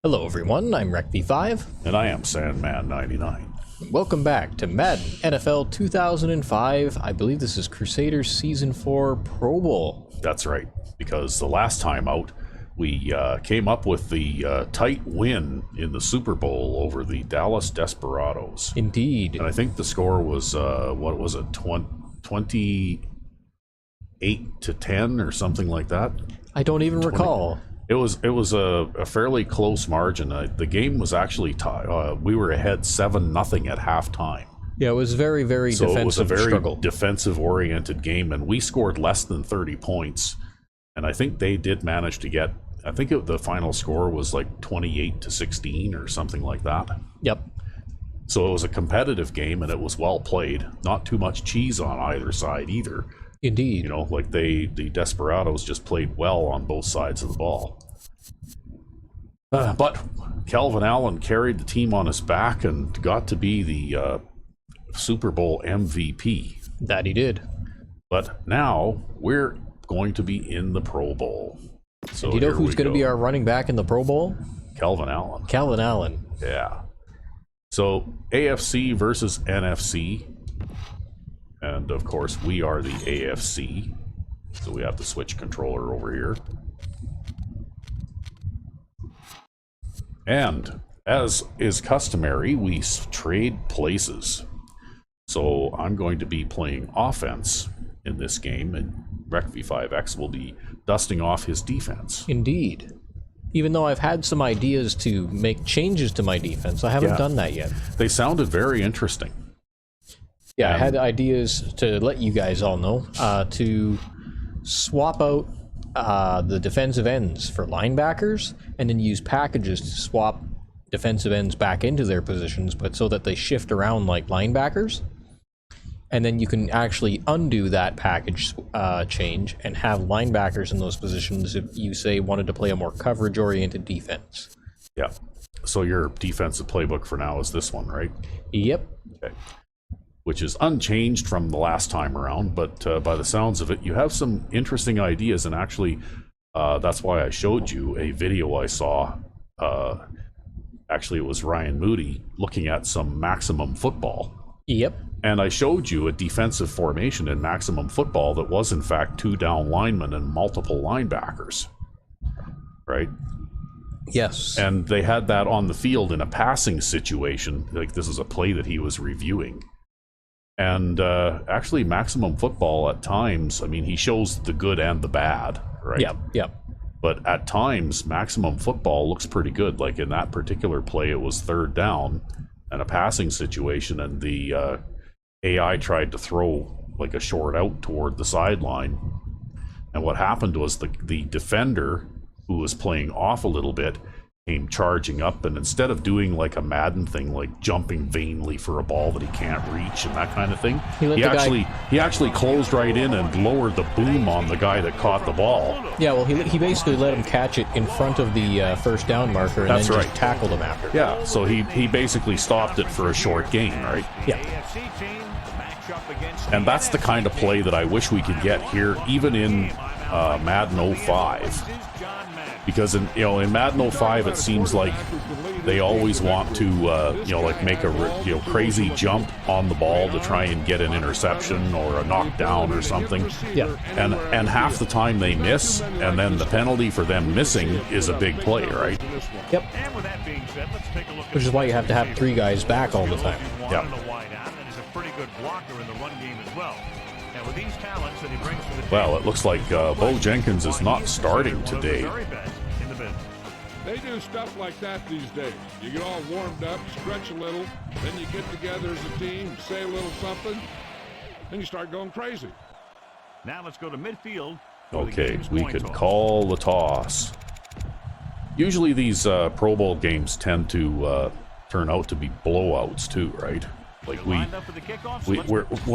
Hello everyone, I'm Recv5. And I am SM099. Welcome back to Madden NFL 2005. I believe this is Crusaders Season 4 Pro Bowl. That's right, because the last time out, we came up with the tight win in the Super Bowl over the Dallas Desperados. Indeed. And I think the score was, what was it, 28-10 or something like that? I don't even recall. It was a fairly close margin. The game was actually tied. We were ahead 7-0 at halftime. Yeah, it was very, very So defensive it was a very struggle. defensive-oriented game, and we scored less than 30 points. And I think they did manage to get, I think the final score was like 28-16 or something like that. Yep. So it was a competitive game, and it was well played. Not too much cheese on either side either. Indeed. You know, like the Desperados just played well on both sides of the ball. But Calvin Allen carried the team on his back and got to be the Super Bowl MVP. That he did. But now we're going to be in the Pro Bowl. So Do you know who's going to be our running back in the Pro Bowl? Calvin Allen. Calvin Allen. Yeah. So AFC versus NFC. And of course, we are the AFC. So we have the switch controller over here. And as is customary, we trade places. So I'm going to be playing offense in this game, and Recv5x will be dusting off his defense. Indeed. Even though I've had some ideas to make changes to my defense, I haven't done that yet. They sounded very interesting. Yeah, I had ideas to let you guys all know to swap out the defensive ends for linebackers, and then use packages to swap defensive ends back into their positions, but so that they shift around like linebackers. And then you can actually undo that package change and have linebackers in those positions if you, say, wanted to play a more coverage-oriented defense. Yeah. So your defensive playbook for now is this one, right? Yep. Okay. Which is unchanged from the last time around, but by the sounds of it, you have some interesting ideas, and actually, that's why I showed you a video I saw. Actually, it was Ryan Moody looking at some maximum football. Yep. And I showed you a defensive formation in maximum football that was, in fact, 2 down linemen and multiple linebackers. Right? Yes. And they had that on the field in a passing situation. Like, this is a play that he was reviewing. And actually, maximum football at times, I mean, he shows the good and the bad, right? Yep, yep. But at times, maximum football looks pretty good. Like in that particular play, it was 3rd down and a passing situation, and the AI tried to throw like a short out toward the sideline. And what happened was the defender, who was playing off a little bit, came charging up, and instead of doing like a Madden thing, like jumping vainly for a ball that he can't reach and that kind of thing, he actually closed right in and lowered the boom on the guy that caught the ball. Yeah, well, he basically let him catch it in front of the first down marker, and then just tackled him after. Yeah, so he basically stopped it for a short gain, right? Yeah. And that's the kind of play that I wish we could get here, even in Madden 05. Because in Madden 05, it seems like they always want to like make a crazy jump on the ball to try and get an interception or a knockdown or something. Yeah. And half the time they miss, and then the penalty for them missing is a big play, right? Yep. Which is why you have to have 3 guys back all the time. Yeah. Well, it looks like Bo Jenkins is not starting today. They do stuff like that these days. You get all warmed up, stretch a little, then you get together as a team, say a little something, then you start going crazy. Now let's go to midfield. Okay, we could call the toss. Usually these Pro Bowl games tend to turn out to be blowouts too, right? Like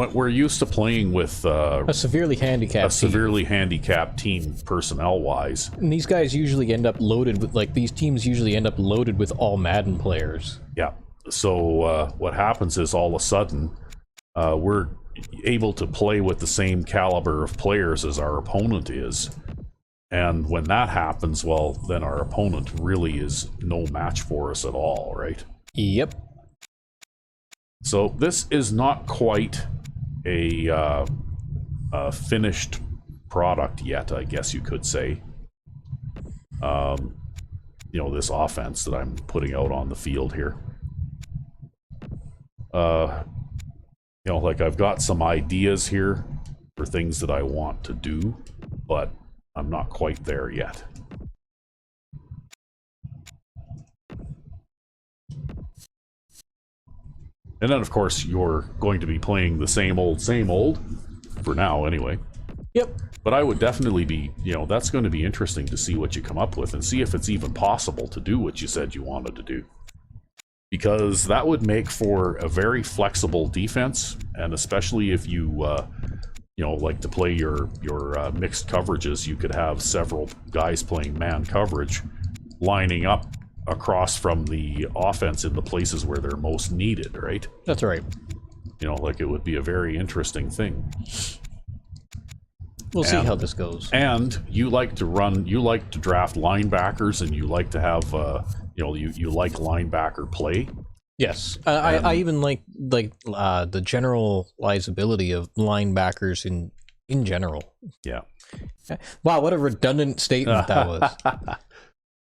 we're used to playing with a severely handicapped team personnel-wise. And these guys usually end up loaded with, like, these teams usually end up loaded with all Madden players. Yeah. So what happens is all of a sudden we're able to play with the same caliber of players as our opponent is. And when that happens, well, then our opponent really is no match for us at all, right? Yep. So this is not quite a finished product yet, I guess you could say. You know, this offense that I'm putting out on the field here. You know, like I've got some ideas here for things that I want to do, but I'm not quite there yet. And then, of course, you're going to be playing the same old, for now anyway. Yep. But I would definitely be, you know, that's going to be interesting to see what you come up with and see if it's even possible to do what you said you wanted to do. Because that would make for a very flexible defense, and especially if you, you know, like to play your mixed coverages, you could have several guys playing man coverage, lining up across from the offense in the places where they're most needed, right? That's right. You know, like it would be a very interesting thing. We'll see how this goes. And you like to draft linebackers, and you like to have, you know, you like linebacker play. Yes, I even like the generalizability of linebackers in general. Yeah. Wow, what a redundant statement that was.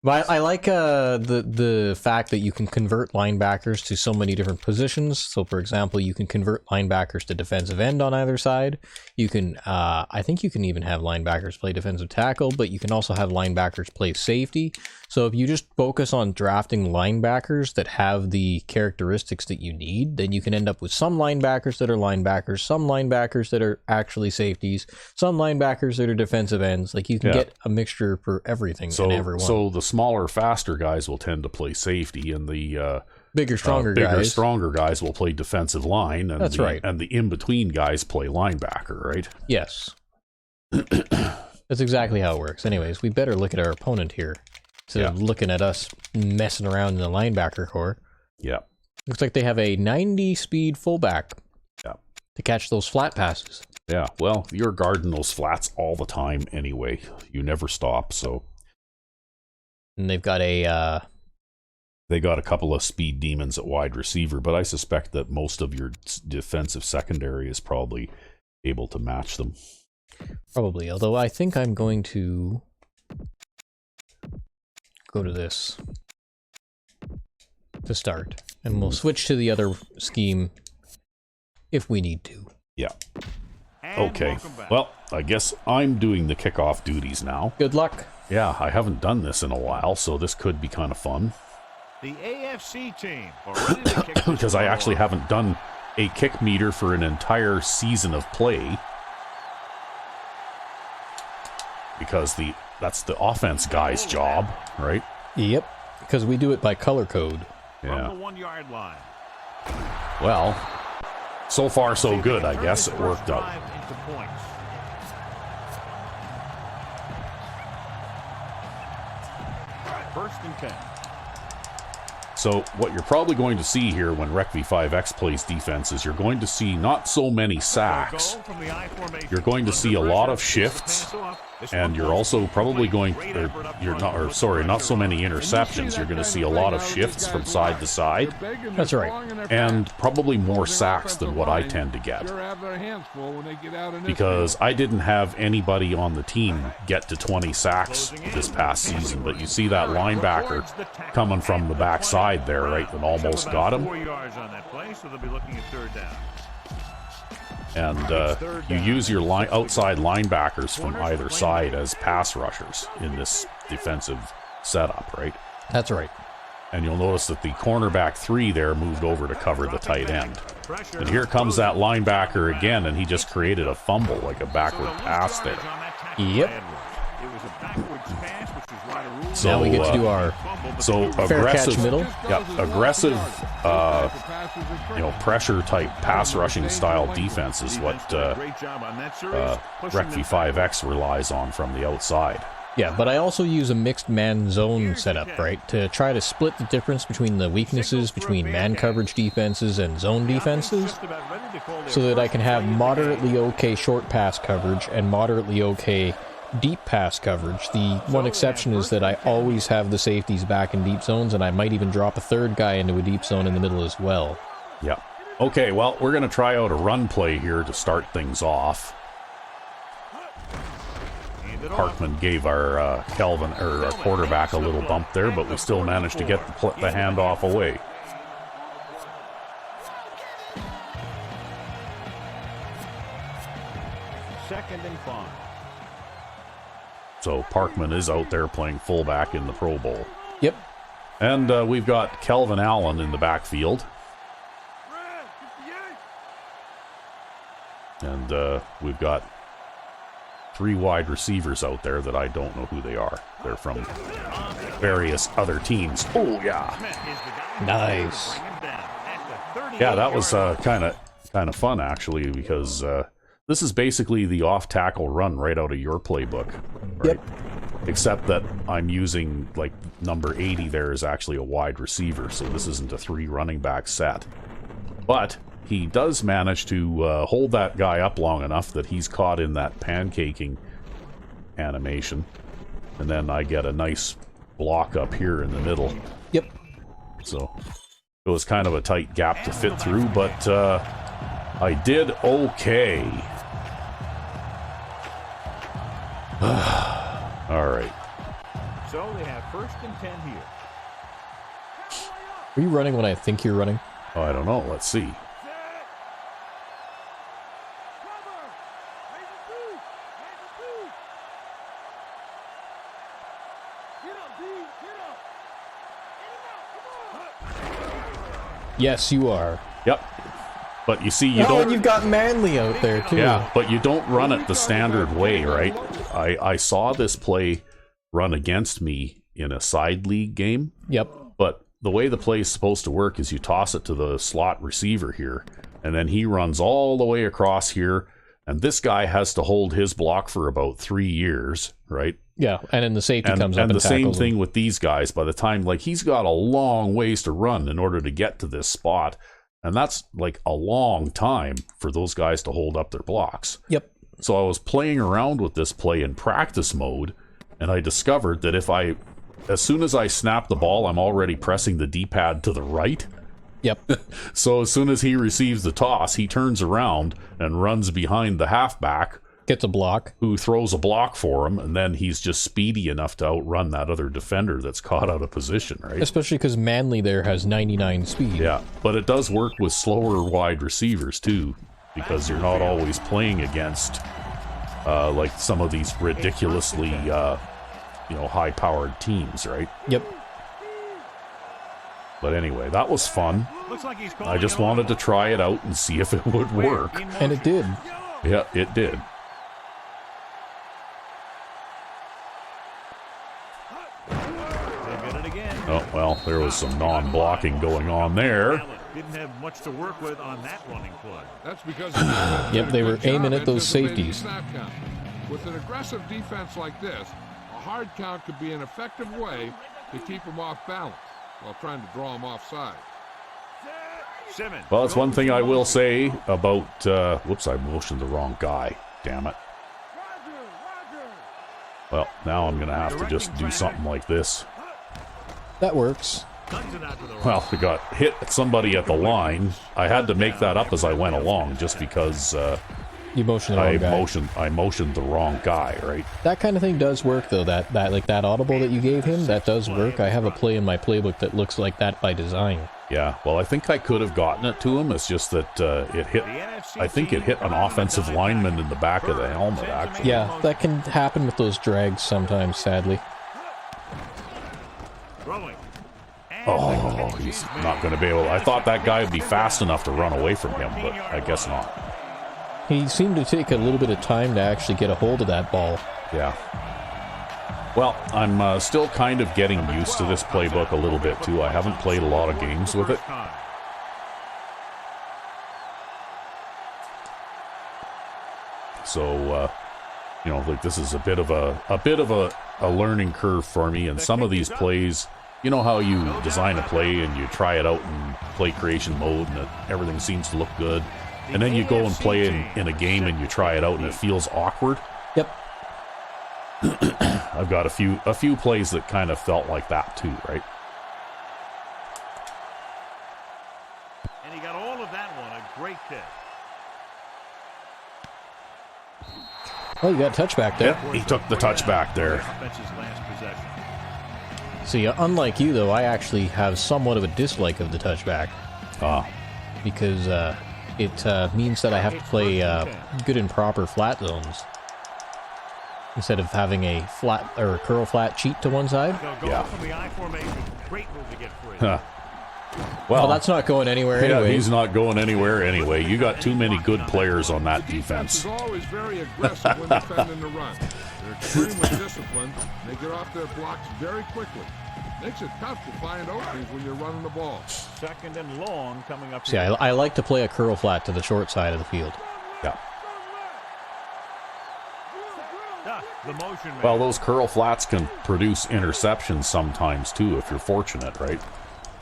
But I like the fact that you can convert linebackers to so many different positions. So, for example, you can convert linebackers to defensive end on either side. You can, I think you can even have linebackers play defensive tackle, but you can also have linebackers play safety. So if you just focus on drafting linebackers that have the characteristics that you need, then you can end up with some linebackers that are linebackers, some linebackers that are actually safeties, some linebackers that are defensive ends. Like you can get a mixture for everything and everyone. So the smaller, faster guys will tend to play safety, and the bigger, stronger guys will play defensive line. And that's right. And the in-between guys play linebacker, right? Yes. That's exactly how it works. Anyways, we better look at our opponent here. Instead of looking at us messing around in the linebacker core. Yeah. Looks like they have a 90 speed fullback to catch those flat passes. Yeah, well, you're guarding those flats all the time anyway. You never stop, so. And they've got a... They got a couple of speed demons at wide receiver, but I suspect that most of your defensive secondary is probably able to match them. Probably, although I think I'm going to go to this to start, and we'll switch to the other scheme if we need to. Yeah. Okay. Well, I guess I'm doing the kickoff duties now. Good luck. Yeah, I haven't done this in a while, so this could be kind of fun. The AFC team are ready to kick because I actually haven't done a kick meter for an entire season of play. Because that's the offense guy's job, right? Yep, because we do it by color code. Yeah. From the 1 yard line. Well, so far so good, I guess. It worked out. First and 10. So what you're probably going to see here when Recv5x plays defense is you're going to see not so many sacks. You're going to see a lot of shifts, and you're also probably going, not so many interceptions. You're going to see a lot of shifts from side to side. That's right. And probably more sacks than what I tend to get. Because I didn't have anybody on the team get to 20 sacks this past season, but you see that linebacker coming from the backside there, right, and almost got him. 4 yards on that play, so they'll be looking at third down. And you use your outside linebackers from either side as pass rushers in this defensive setup, right? That's right. And you'll notice that the cornerback 3 there moved over to cover the tight end. And here comes that linebacker again, and he just created a fumble, like a backward pass there. Yep. So now we get to do our aggressive catch middle. Yeah, aggressive, pressure type pass rushing style defense is what Recv5x relies on from the outside. Yeah, but I also use a mixed man zone setup, right, to try to split the difference between the weaknesses between man coverage defenses and zone defenses, so that I can have moderately okay short pass coverage and moderately okay deep pass coverage. The one exception is that I always have the safeties back in deep zones, and I might even drop a third guy into a deep zone in the middle as well. Yeah. Okay, well, we're going to try out a run play here to start things off. Parkman gave our Kelvin, or our quarterback, a little bump there, but we still managed to get the handoff away. Second and 5. So Parkman is out there playing fullback in the Pro Bowl. Yep. And we've got Kelvin Allen in the backfield. And we've got 3 wide receivers out there that I don't know who they are. They're from various other teams. Oh, yeah. Nice. Yeah, that was kind of fun, actually, because this is basically the off-tackle run right out of your playbook. Right? Yep. Except that I'm using, like, number 80 there is actually a wide receiver, so this isn't a 3 running back set. But he does manage to hold that guy up long enough that he's caught in that pancaking animation. And then I get a nice block up here in the middle. Yep. So it was kind of a tight gap to fit through, but I did okay. All right. So they have first and 10 here. Are you running when I think you're running? Oh, I don't know. Let's see. Yes, you are. Yep. But you see, you Oh, don't... and you've got Manley out there, too. Yeah, but you don't run it the standard way, right? I saw this play run against me in a side league game. Yep. But the way the play is supposed to work is you toss it to the slot receiver here, and then he runs all the way across here, and this guy has to hold his block for about 3 years, right? Yeah, and then the safety comes up and the same tackles thing him. with these guys. By the time, like, he's got a long ways to run in order to get to this spot, and that's like a long time for those guys to hold up their blocks. Yep. So I was playing around with this play in practice mode, and I discovered that as soon as I snap the ball, I'm already pressing the D-pad to the right. Yep. So as soon as he receives the toss, he turns around and runs behind the halfback, Gets a block. who throws a block for him, and then he's just speedy enough to outrun that other defender that's caught out of position, right? Especially because Manley there has 99 speed. Yeah, but it does work with slower wide receivers, too, because you're not always playing against, like, some of these ridiculously, high-powered teams, right? Yep. But anyway, that was fun. Looks like he's I just wanted to try it out and see if it would work. And it did. Yeah, it did. Oh, well, there was some non-blocking going on there. Didn't have much to work with on that running play. That's because Yep, they were aiming at those safeties. With an aggressive defense like this, a hard count could be an effective way to keep them off balance while trying to draw them offside. Well, it's one thing I will say about... whoops, I motioned the wrong guy. Damn it. Well, now I'm going to have to just do something like this. That works. Well, we got hit somebody at the line. I had to make that up as I went along, just because You motioned the wrong guy. I motioned the wrong guy, right? That kind of thing does work, though. That audible that you gave him, that does work. I have a play in my playbook that looks like that by design. Yeah, well, I think I could have gotten it to him. It's just that it hit... I think it hit an offensive lineman in the back of the helmet, actually. Yeah, that can happen with those drags sometimes, sadly. Oh, he's not going to be able... I thought that guy would be fast enough to run away from him, but I guess not. He seemed to take a little bit of time to actually get a hold of that ball. Yeah. Well, I'm still kind of getting used to this playbook a little bit, too. I haven't played a lot of games with it. So, like, this is a bit of a learning curve for me, and some of these plays... You know how you design a play and you try it out in play creation mode and everything seems to look good, and then you go and play in a game and you try it out and it feels awkward? Yep. I've got a few plays that kind of felt like that too, right? And he got all of that one. A great kick. Oh, you got a touchback there. Yep, he took the touchback there. Offense's last possession. See, unlike you, though, I actually have somewhat of a dislike of the touchback. Because it means that I have to play good and proper flat zones. Instead of having a flat or curl flat cheat to one side. Yeah. From the I formation. Great move to get free. Well, that's not going anywhere anyway. He's not going anywhere anyway. You got too many good players on that defense. Is always very aggressive when defending the run. They're extremely disciplined. They get off their blocks very quickly. Makes it tough to find openings when you're running the ball. Second and long coming up. See, I like to play a curl flat to the short side of the field. Yeah. The motion man. Well, those curl flats can produce interceptions sometimes too, if you're fortunate, right?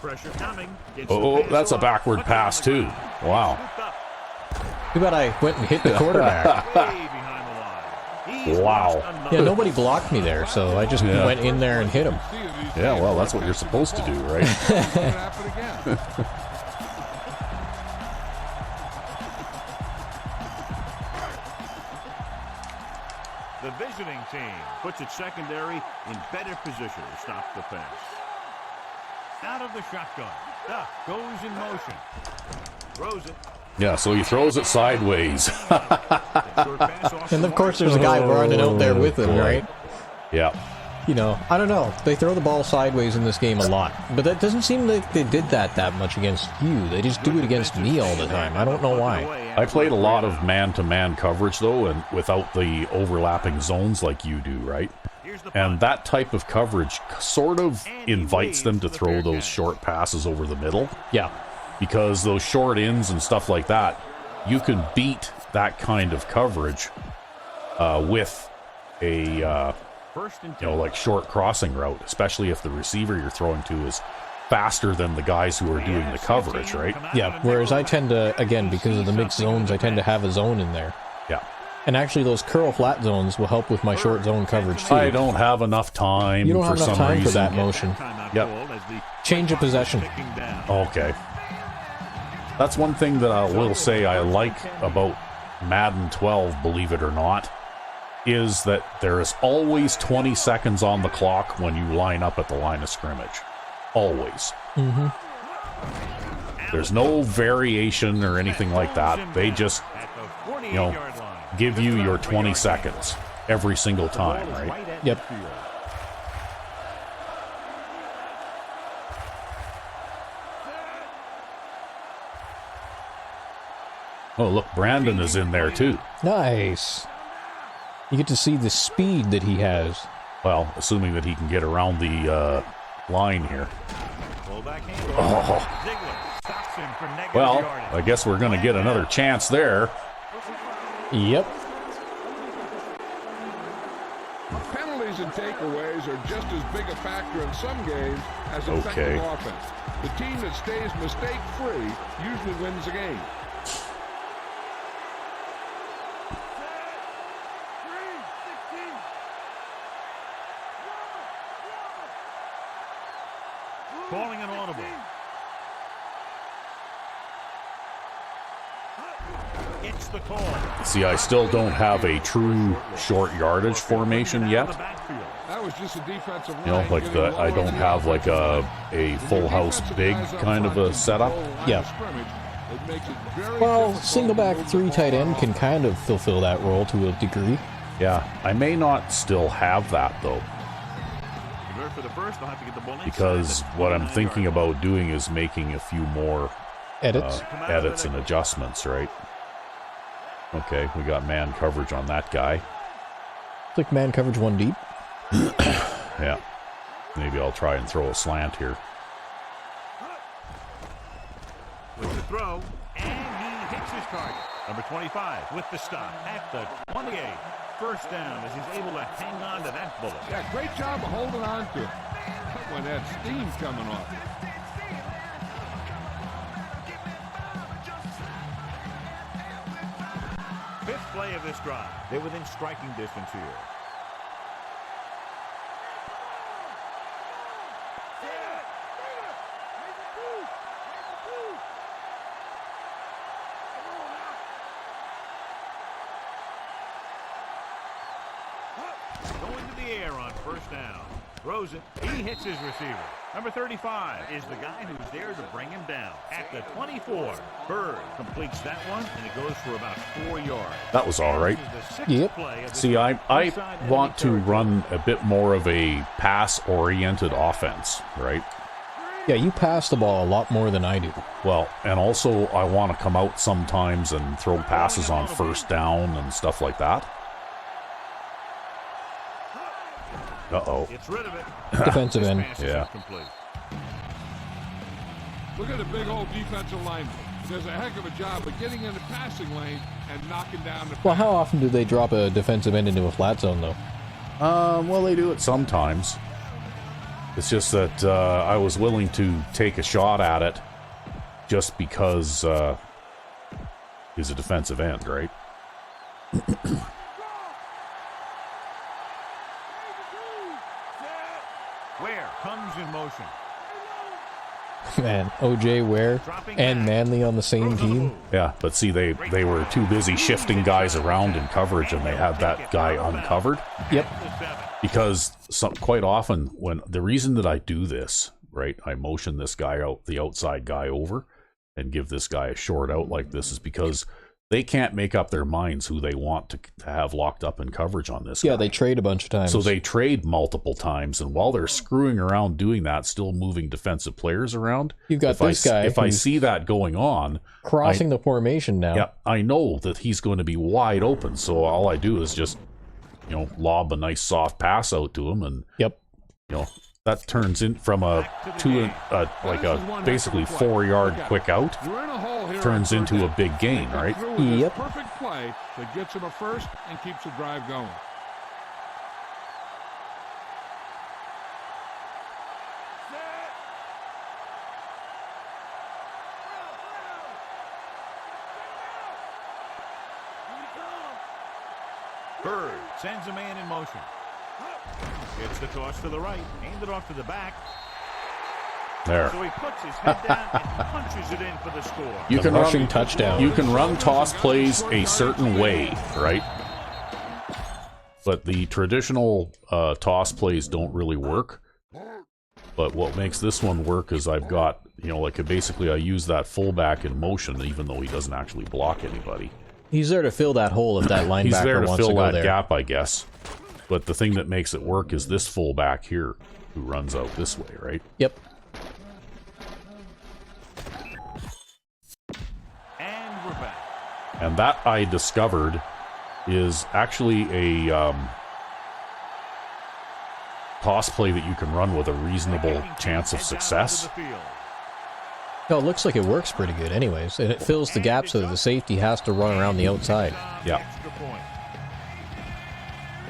Pressure coming. Oh, that's a backward pass too. Wow. Too bad I went and hit the quarterback. Wow. Yeah, nobody blocked me there, so I just went in there and hit him. Yeah, well, that's what you're supposed to do, right? The visiting team puts its secondary in better position to stop the pass. Out of the shotgun. Goes in motion. Throws it. Yeah, so he throws it sideways. And of course there's a guy running out there with him, right? Yeah. You know, I don't know. They throw the ball sideways in this game a lot. But that doesn't seem like they did that much against you. They just do it against me all the time. I don't know why. I played a lot of man-to-man coverage, though, and without the overlapping zones like you do, right? And that type of coverage sort of invites them to throw those short passes over the middle. Yeah. Because those short ins and stuff like that, you can beat that kind of coverage with a, like short crossing route, especially if the receiver you're throwing to is faster than the guys who are doing the coverage, right? Yeah, whereas I tend to, again, because of the mixed zones, I tend to have a zone in there. Yeah. And actually, those curl flat zones will help with my short zone coverage, too. I don't have enough time. You don't have enough time reason. for that motion. Yep. Change of possession. Okay. That's one thing that I will say I like about Madden 12, believe it or not, is that there is always 20 seconds on the clock when you line up at the line of scrimmage. Always. Mm-hmm. There's no variation or anything like that. They just, give you your 20 seconds every single time, right? Yep. Oh, look, Brandon is in there too. Nice. You get to see the speed that he has. Well, assuming that he can get around the line here. Oh. Well, I guess we're going to get another chance there. Yep. Penalties and takeaways are just as big a factor in some games as effective offense. The team that stays mistake-free usually wins the game. Calling an audible. It's the call. See, I still don't have a true short yardage formation yet. That was just a defensive line. You know, like I don't have like a full house big kind of a setup. Yeah. Well, single back 3 tight end can kind of fulfill that role to a degree. Yeah, I may not still have that though. Because what I'm thinking about doing is making a few more edits and adjustments, right? Okay, we got man coverage on that guy. Click man coverage 1 deep. Yeah. Maybe I'll try and throw a slant here. With the throw, and he hits his target. Number 25 with the stop at the 28. First down as he's able to hang on to that bullet. Yeah, great job of holding on to it. When that steam's coming off. Fifth play of this drive. They're within striking distance here. Going to the air on first down. Throws it. He hits his receiver. Number 35 is the guy who's there to bring him down. At the 24, Bird completes that one, and it goes for about 4 yards. That was all right. Yep. See, I want to run a bit more of a pass-oriented offense, right? Yeah, you pass the ball a lot more than I do. Well, and also I want to come out sometimes and throw passes on first down and stuff like that. Uh-oh. It's rid of it. Defensive end. Yeah. Look at the big old defensive lineman. He does a heck of a job of getting in the passing lane and knocking down the Well, how often do they drop a defensive end into a flat zone, though? Well, they do it sometimes. It's just that I was willing to take a shot at it just because he's a defensive end, right? Ware comes in motion. Man, OJ Ware and Manley on the same team. Yeah, but see, they were too busy shifting guys around in coverage, and they had that guy uncovered. Yep. Because quite often, the reason that I do this, right, I motion this guy out, the outside guy over, and give this guy a short out like this, is because they can't make up their minds who they want to have locked up in coverage on this guy. Yeah, they trade a bunch of times. So they trade multiple times, and while they're screwing around doing that, still moving defensive players around. You've got this guy. If I see that going on, crossing the formation now. Yeah, I know that he's going to be wide open. So all I do is just, lob a nice soft pass out to him, and that turns in from basically 4-yard quick out, turns into a big gain, right? Yep. Perfect play that gets him a first and keeps the drive going. Bird sends a man in motion. Gets the toss to the right, aimed it off to the back. There. So he puts his head down and punches it in for the score. You can rushing touchdown. You can run toss plays a certain way, right? But the traditional toss plays don't really work. But what makes this one work is I've got, basically I use that fullback in motion, even though he doesn't actually block anybody. He's there to fill that hole if that linebacker He's there to wants fill to go that there. gap, I guess. But the thing that makes it work is this fullback here, who runs out this way, right? Yep. And we're back. And that, I discovered, is actually a toss play that you can run with a reasonable chance of success. No, it looks like it works pretty good anyways, and it fills the gap so that the safety has to run around the outside. Yeah.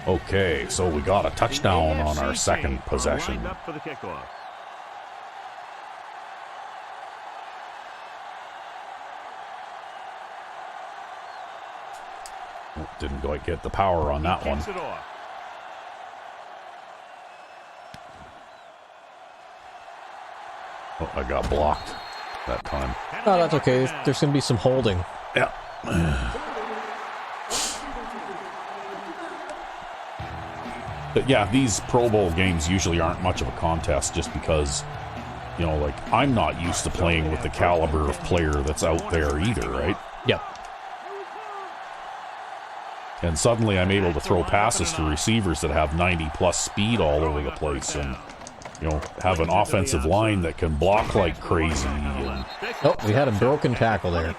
Okay, so we got a touchdown on our second possession. Up for the kickoff. Didn't quite get the power on that one. Oh, I got blocked that time. Oh, that's okay. There's going to be some holding. Yeah. But yeah, these Pro Bowl games usually aren't much of a contest just because, I'm not used to playing with the caliber of player that's out there either, right? Yep. And suddenly I'm able to throw passes to receivers that have 90-plus speed all over the place and, have an offensive line that can block like crazy. And, oh, we had a broken tackle there.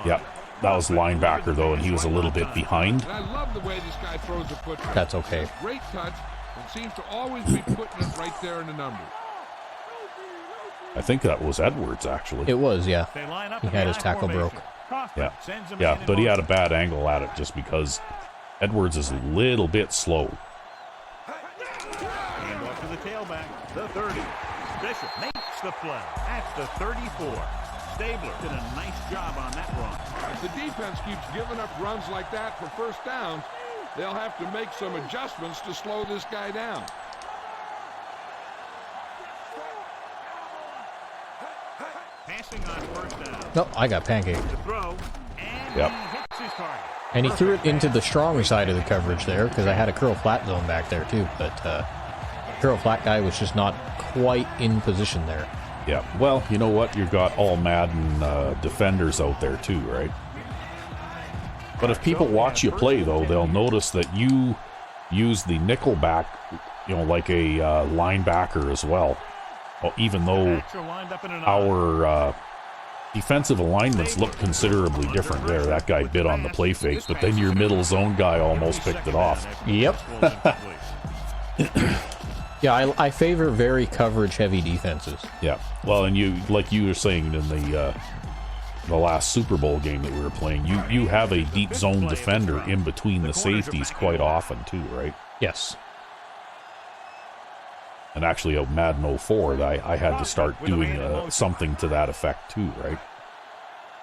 Yeah, that was linebacker, though, and he was a little bit behind. And I love the way this guy throws a football. That's okay. Great touch, and seems to always be putting it right there in the numbers. I think that was Edwards, actually. It was, yeah. He had his tackle broke. Yeah, but he had a bad angle at it just because Edwards is a little bit slow. And off to the tailback, the 30. Bishop makes the play at the 34. Stabler did a nice job on that run. If the defense keeps giving up runs like that for first downs, they'll have to make some adjustments to slow this guy down. Passing on first down. No, I got pancaked. To throw, and Yep. he hits his target. And he threw it into the strong side of the coverage there because I had a curl flat zone back there too. But the curl flat guy was just not quite in position there. Yeah, well, you know what? You've got all Madden defenders out there too, right? But if people watch you play, though, they'll notice that you use the nickel back, you know, like a linebacker as well. Well, even though our defensive alignments look considerably different there. That guy bit on the play fake, but then your middle zone guy almost picked it off. Yep. Yeah, I favor very coverage-heavy defenses. Yeah. Well, and you, like you were saying in the last Super Bowl game that we were playing, you have a deep zone defender in between the safeties quite often too, right? Yes. And actually, at Madden 04, I had to start doing something to that effect too, right?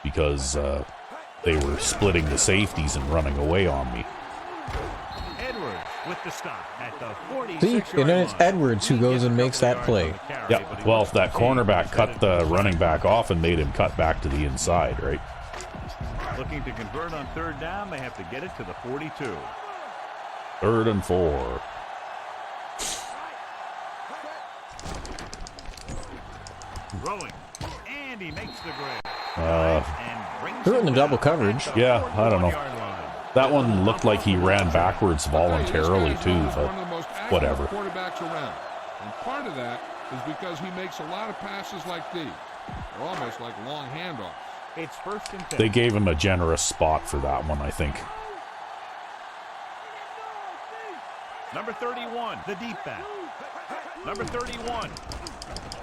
Because they were splitting the safeties and running away on me. Edwards with the stop at the 46. See, and then it's Edwards who goes and makes that play. Yeah, well, if that cornerback cut the running back off and made him cut back to the inside, right? Looking to convert on third down, they have to get it to the 42. 3rd and 4. Throwing, and he makes the grab. They're in the double coverage. Yeah, I don't know. That one looked like he ran backwards voluntarily too, but whatever. Quarterbacks around. And part of that is because he makes a lot of passes like these. They're almost like long handoffs. It's 1st and 10. They gave him a generous spot for that one, I think. Number 31, the deep back. Number 31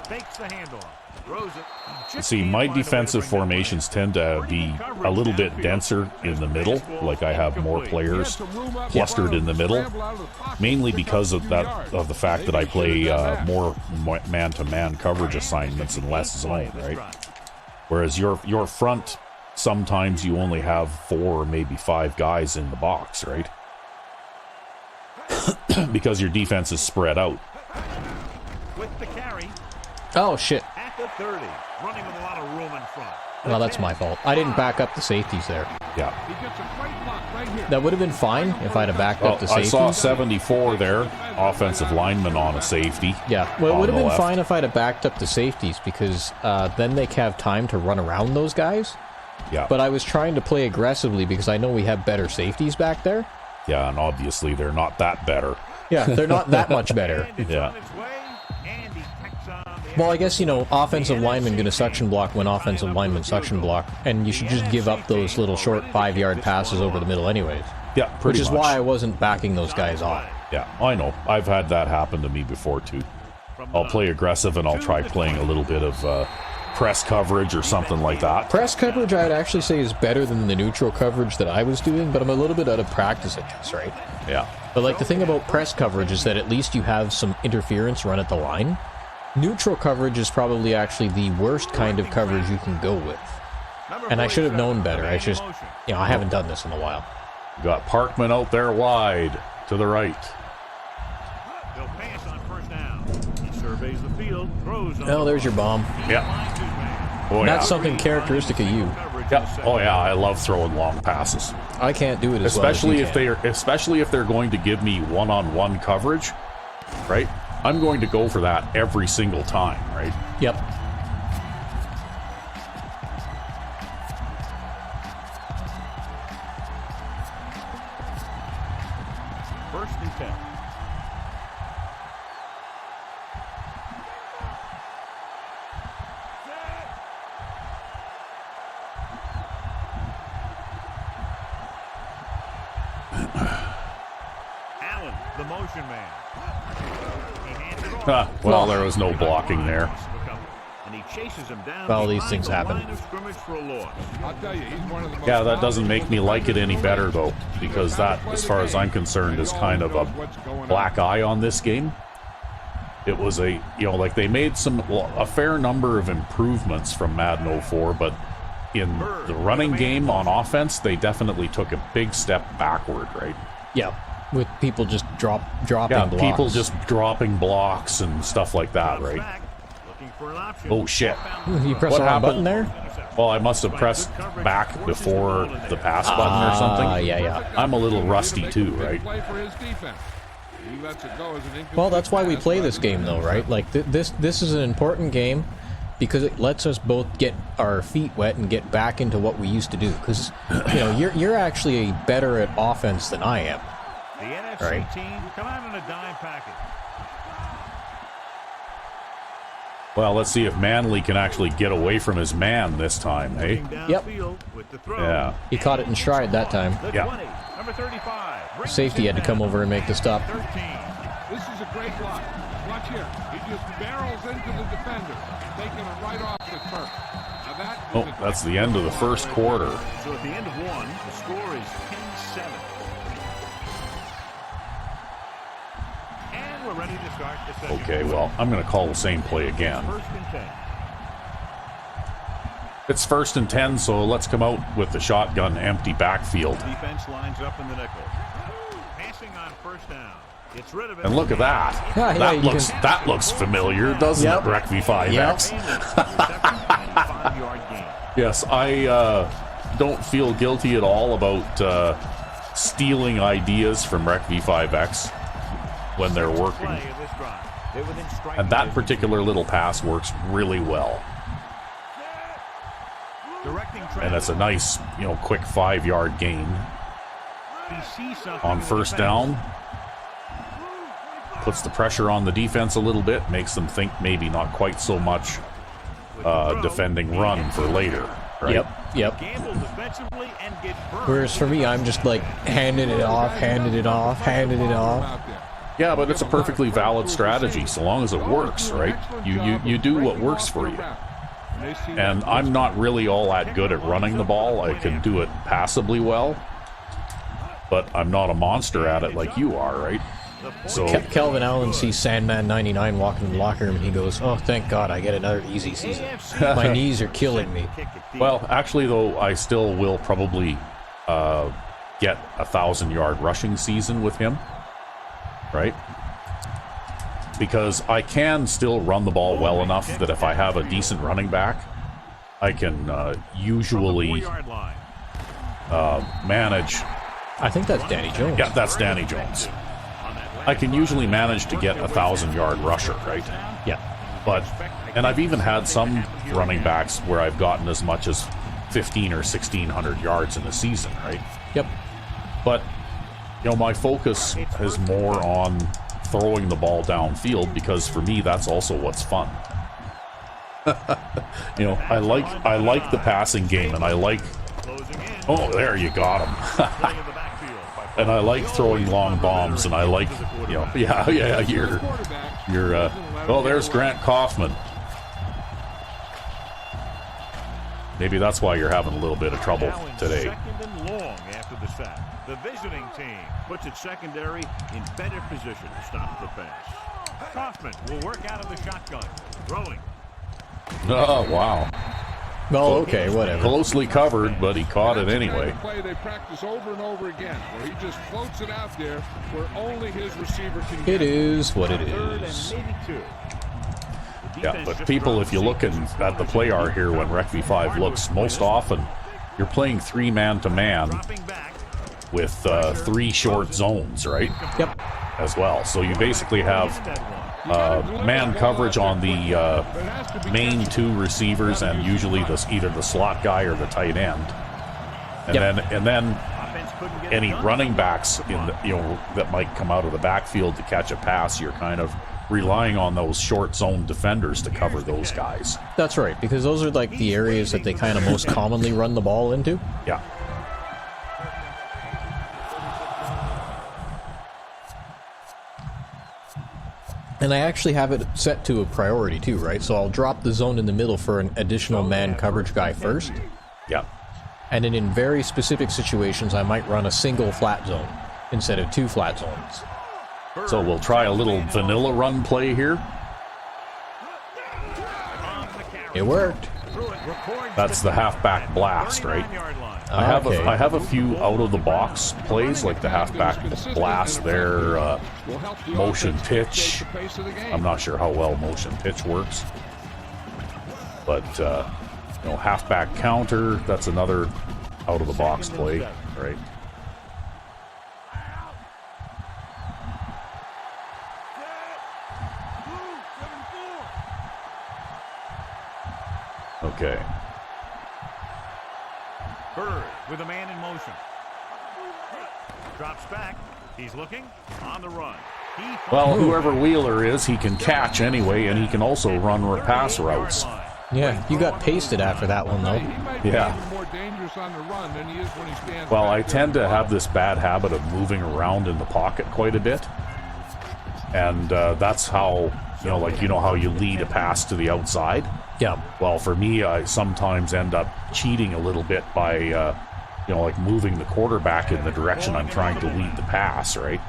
fakes the handoff. Throws it. See, my defensive formations tend to be a little bit denser in the middle, like I have more players clustered in the middle, mainly because of the fact that I play more man-to-man coverage assignments and less zone, right? Whereas your front, sometimes you only have 4 or maybe 5 guys in the box, right? Because your defense is spread out. With the carry. Oh, shit. At the 30, running with a lot of room in front. Well, that's my fault. I didn't back up the safeties there. Yeah. He gets a great block right here. That would have been fine if I'd have backed up the I safeties. saw 74 there, offensive lineman on a safety. Yeah, well, it would have been left. fine if I'd have backed up the safeties because then they have time to run around those guys. Yeah. But I was trying to play aggressively because I know we have better safeties back there. Yeah, and obviously they're not that better. Yeah, they're not that much better. Yeah. Well, I guess, you know, offensive linemen going to suction block when offensive linemen suction block, and you should just give up those little short 5-yard passes over the middle anyways. Yeah, pretty Which is much. why I wasn't backing those guys off. Yeah, I know. I've had that happen to me before, too. I'll play aggressive and I'll try playing a little bit of press coverage or something like that. Press coverage, I'd actually say, is better than the neutral coverage that I was doing, but I'm a little bit out of practice at this, right? Yeah. But, like, the thing about press coverage is that at least you have some interference run at the line. Neutral coverage is probably actually the worst kind of coverage you can go with. And I should have known better. I just, you know, I haven't done this in a while. Got Parkman out there wide to the right. They'll pass on first down. He surveys the field, throws on Oh, there's your bomb. Yeah. Oh, yeah. That's something characteristic of you. Yeah. Oh, yeah. I love throwing long passes. I can't do it as Especially well as you can. especially if they're going to give me one-on-one coverage, right? I'm going to go for that every single time, right? Yep. First and 10. Allen, the motion man. He hands it off. Well, there was no blocking there. And he chases him down. Well, these behind things the happen. line of scrimmage for a loss. I'll tell you, he's one of the most Yeah, that doesn't make me like it any better, though, because that, as far as I'm concerned, is kind of a black eye on this game. It was a, you know, like they made a fair number of improvements from Madden 04, but in the running game on offense, they definitely took a big step backward, right? Yeah. With people just dropping Yeah, blocks. people just dropping blocks and stuff like that, right? Looking for an option. Oh, shit. You press What the wrong button happened? there? Well, I must have pressed back before the pass button or something. Yeah. I'm a little rusty too, right? Play for his defense. He lets it go as an incomplete Well, that's why we pass play rather this game, than though, right? Like this is an important game because it lets us both get our feet wet and get back into what we used to do. Because you're actually better at offense than I am. The NFC Right. team come out in a dime package. Well, let's see if Manley can actually get away from his man this time, hey? Yep. Downfield with the throw. Yeah. He caught it in stride that time. The Yeah. 20, number 35. brings Safety it had to come down. over and make the stop. 13. This is a great block. Watch here. He just barrels into the defender, taking him right off the turf. Now that is Oh, a that's the end of the first quarter. So at the end of one, the score is 10-7. And we're ready to start the second. Okay, well, I'm going to call the same play again. First and 10. It's 1st and 10, so let's come out with the shotgun empty backfield. Defense lines up in the nickel. Passing on first down. Gets rid of it. And look at that. Yeah, that you looks can- that looks familiar, doesn't Yep. it, Recv5x? Five-yard gain. Yes, I don't feel guilty at all about stealing ideas from Recv5x when they're working. Play of this drive. They're within striking And that distance. particular little pass works really well. Directing And it's a nice, quick 5-yard gain. He sees something On in the first defense. down, puts the pressure on the defense a little bit, makes them think maybe not quite so much defending run for later, right? Yep. Gamble defensively and get burned. Whereas for me, I'm just like handing it off. out there. Yeah, but it's a perfectly valid strategy so long as it works, right? You do what works for you. And I'm not really all that good at running the ball. I can do it passably well, but I'm not a monster at it like you are, right? So Kelvin Allen sees SM099 walking in the locker room and he goes, "Oh, thank God, I get another easy season. My knees are killing me." well, actually, though, I still will probably get a 1,000-yard rushing season with him, right? Because I can still run the ball well enough that if I have a decent running back, I can usually manage. I think that's Danny Jones. Yeah, that's Danny Jones. I can usually manage to get a 1,000-yard rusher, right? Yeah. And I've even had some running backs where I've gotten as much as 1,500 or 1,600 yards in a season, right? Yep. But my focus is more on throwing the ball downfield because for me that's also what's fun. I like the passing game, and I like. Oh, there you got him. And I like throwing long bombs, and I like, yeah. You're. Oh, there's Grant Kaufman. Maybe that's why you're having a little bit of trouble today. Second and long after the sack. The visiting team puts its secondary in better position to stop the pass. Kaufman will work out of the shotgun. Throwing. Oh, wow. Well, okay, whatever. Closely covered, but he caught it anyway. Play they practice over and over again, where he just floats it out there where only his receiver can get It is what it Third is. and maybe 2. Yeah, but people, if you look at the play art here when Recv5 looks, most often you're playing 3 man-to-man Dropping back. with 3 short zones, right? Yep. As well. So you basically have man coverage on the main 2 receivers and usually either the slot guy or the tight end. And then Offense couldn't get any it done. running backs that might come out of the backfield to catch a pass, you're kind of relying on those short zone defenders to cover those guys. That's right, because those are like the areas that they kind of most commonly run the ball into. Yeah. And I actually have it set to a priority too, right? So I'll drop the zone in the middle for an additional man coverage guy first. Yeah. And then in very specific situations, I might run a single flat zone instead of 2 flat zones. So we'll try a little vanilla run play here. It worked. That's the halfback blast, right? I have a few out of the box plays like the halfback blast there, motion pitch. I'm not sure how well motion pitch works. But, you know, halfback counter, that's another out-of-the-box play, right? Okay. Bird with a man in motion. Drops back. He's looking on the run. Well, whoever Wheeler is, he can catch anyway, and he can also run pass routes. Yeah, you got pasted after that one, though. He might be Yeah. even more dangerous on the run than he is when he stands Well, back I there. tend to have this bad habit of moving around in the pocket quite a bit. And that's how, you know how you lead a pass to the outside? Yeah. Well, for me, I sometimes end up cheating a little bit by, like moving the quarterback in the direction I'm trying to lead the pass, right?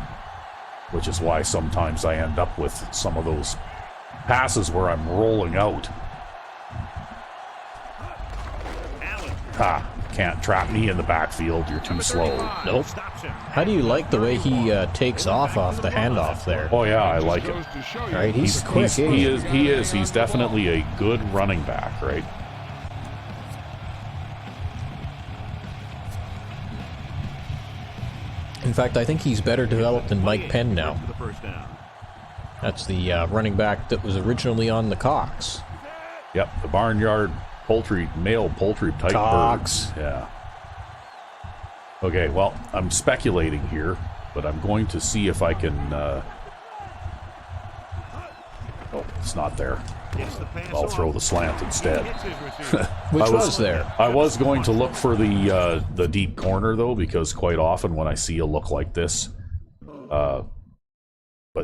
Which is why sometimes I end up with some of those passes where I'm rolling out. Ha! Can't trap me in the backfield. You're too slow. Nope. How do you like the way he takes off the handoff there? Oh yeah, I like it. Goes to show you. Right, he's quick. He is. He's definitely a good running back, right? In fact, I think he's better developed than Mike Penn now. For the first down. That's the running back that was originally on the Cox. Yep, the barnyard male poultry type Cox. birds. Yeah. Okay, well, I'm speculating here, but I'm going to see if I can. Oh, it's not there. I'll throw the slant instead. Which was there? I was going to look for the deep corner though, because quite often when I see a look like this, but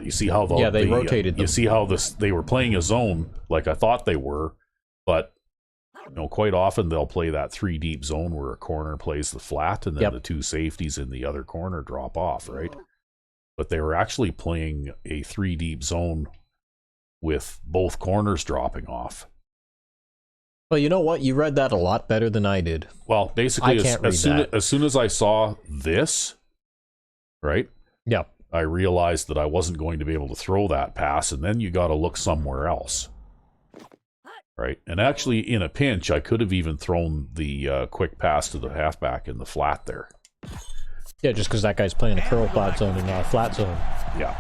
you see how they rotated them. You see how they were playing a zone like I thought they were, but quite often they'll play that 3 deep zone where a corner plays the flat and then the 2 safeties in the other corner drop off, right? But they were actually playing a 3 deep zone with both corners dropping off. Well, you know what? You read that a lot better than I did. Well, basically, as soon as I saw this, right? Yeah. I realized that I wasn't going to be able to throw that pass, and then you got to look somewhere else. Right? And actually, in a pinch, I could have even thrown the quick pass to the halfback in the flat there. Yeah, just because that guy's playing a curl flat zone and not a flat zone. Yeah.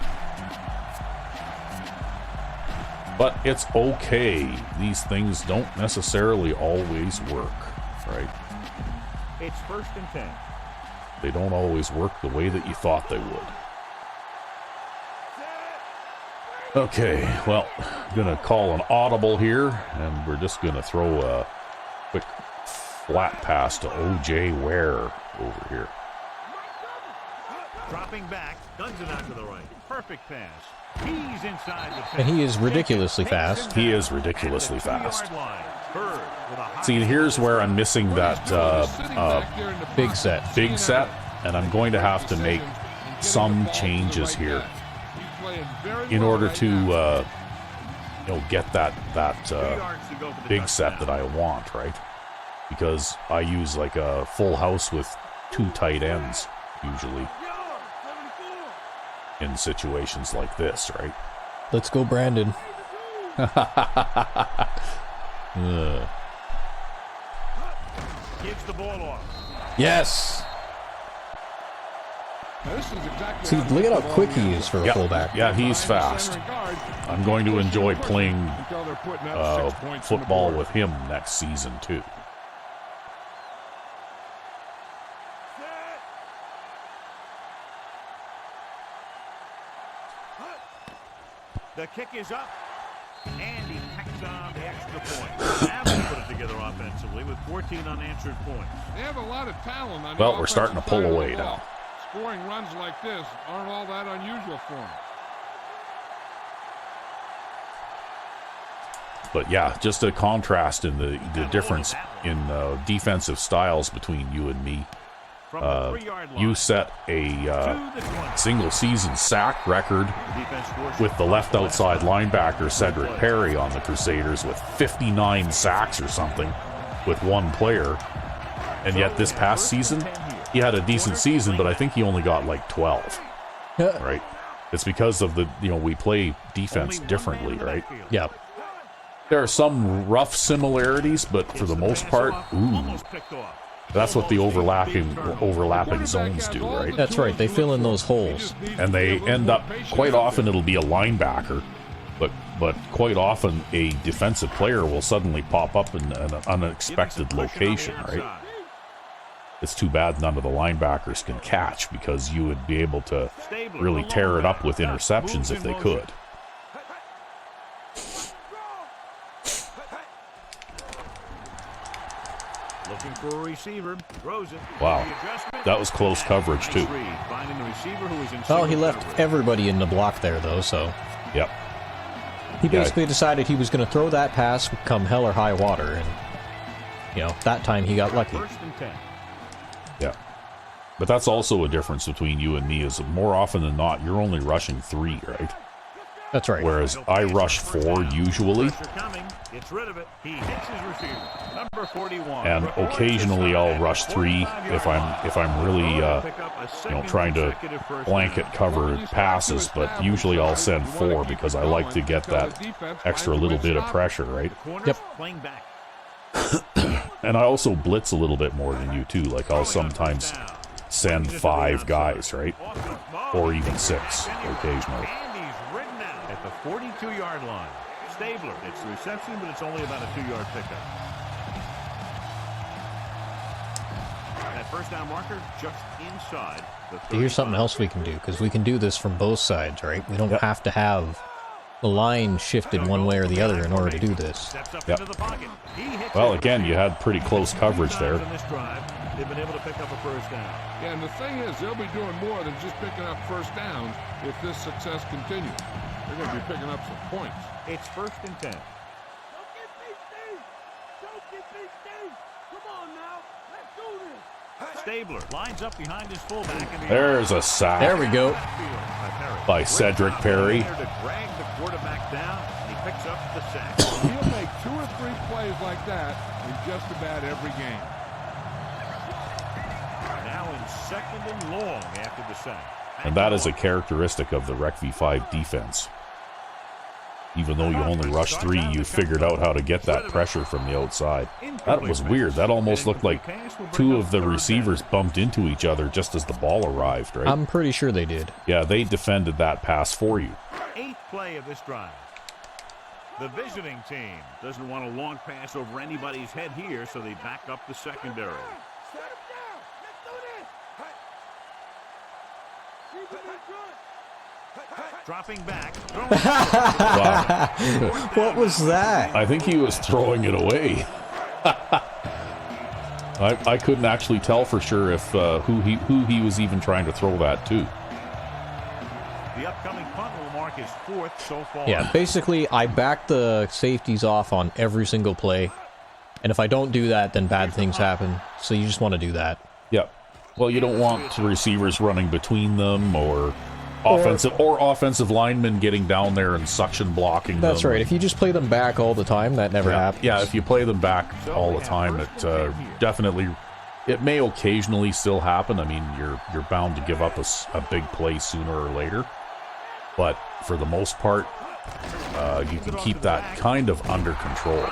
But it's okay. These things don't necessarily always work, right? It's 1st and 10. They don't always work the way that you thought they would. Okay, well, I'm going to call an audible here, and we're just going to throw a quick flat pass to O.J. Ware over here. Dropping back, guns it out to the right. Perfect pass. He's inside the 10. And he is ridiculously fast. He is ridiculously fast. See, here's where I'm missing that Big set. big set, and I'm going to have to make some changes here in order to get that big set that I want, right? Because I use like a full house with 2 tight ends usually in situations like this, right? Let's go, Brandon. Gives the ball off. Yes. Now, this is exactly See, what look at how football quick he means. is for a fullback. Yeah, he's fast. I'm going to enjoy playing Until they're putting up 6 points on the football board. with him next season too. The kick is up, and he packs on the extra point. Now they put it together offensively with 14 unanswered points. They have a lot of talent on Well, the we're starting to offensive pull side of away the ball. now. Scoring runs like this aren't all that unusual for them. But yeah, just a contrast in the difference in defensive styles between you and me. From the 3-yard line. You set a to the 20. single season sack record Defense scores with the left outside linebacker Cedric Perry on the Crusaders with 59 sacks or something with 1 player. And yet this past season, he had a decent season, but I think he only got like 12, right? It's because of we play defense differently, right? Yeah. There are some rough similarities, but for the most part, that's what the overlapping zones do, right? That's right. They fill in those holes. And they end up, quite often it'll be a linebacker, but quite often a defensive player will suddenly pop up in an unexpected location, right? It's too bad none of the linebackers can catch, because you would be able to really tear it up with interceptions if they could. Looking for a receiver, throws it. Wow, that was close coverage too. Oh, he left everybody in the block there, though, so... Yep. He basically decided he was going to throw that pass come hell or high water, and, you know, that time he got lucky. First and 10. Yeah. But that's also a difference between you and me, is more often than not, you're only rushing 3, right? That's right. Whereas I rush 4 usually. Gets rid of it. He hits his receiver. Number 41. And occasionally I'll rush 3 if I'm really trying to blanket cover passes, but usually I'll send 4 because I like to get that extra little bit of pressure, right? Yep. And I also blitz a little bit more than you too. Like I'll sometimes send 5 guys, right? Or even 6 occasionally. At the 42-yard line. Stabler gets the reception, but it's only about a 2-yard pickup. That first down marker just inside the 35. Here's something else we can do, because we can do this from both sides, right? We don't have to have the line shifted one way or the other in order to do this. Yep. Well, again, you had pretty close coverage there. They've been able to pick up a first down. Yeah, and the thing is, they'll be doing more than just picking up first downs if this success continues. They're going to be picking up some points. It's first and 10. Don't get me, Steve! Don't get me, Steve! Come on now, let's do this! Stabler lines up behind his fullback. In the There's a sack. There we go. By Cedric Perry. To drag the quarterback down, and he picks up the sack. He'll make 2 or 3 plays like that in just about every game. Now in second and long after the sack. And that is a characteristic of the Recv5 defense. Even though you only rushed 3, you figured out how to get that pressure from the outside. That was weird. That almost looked like 2 of the receivers bumped into each other just as the ball arrived, right? I'm pretty sure they did. Yeah, they defended that pass for you. 8th play of this drive. The visiting team doesn't want a long pass over anybody's head here, so they back up the secondary. Shut him down! Let's do this! Dropping back. Wow. What was that? I think he was throwing it away. I couldn't actually tell for sure if who he was even trying to throw that to. The upcoming punt will mark his 4th so far. Yeah, basically, I back the safeties off on every single play. And if I don't do that, then bad things happen. So you just want to do that. Yep. Well, you don't want receivers running between them or offensive linemen getting down there and suction blocking them. That's right. If you just play them back all the time, that never happens. Yeah, if you play them back all the time, it definitely... It may occasionally still happen. I mean, you're bound to give up a big play sooner or later. But for the most part, you can keep that kind of under control.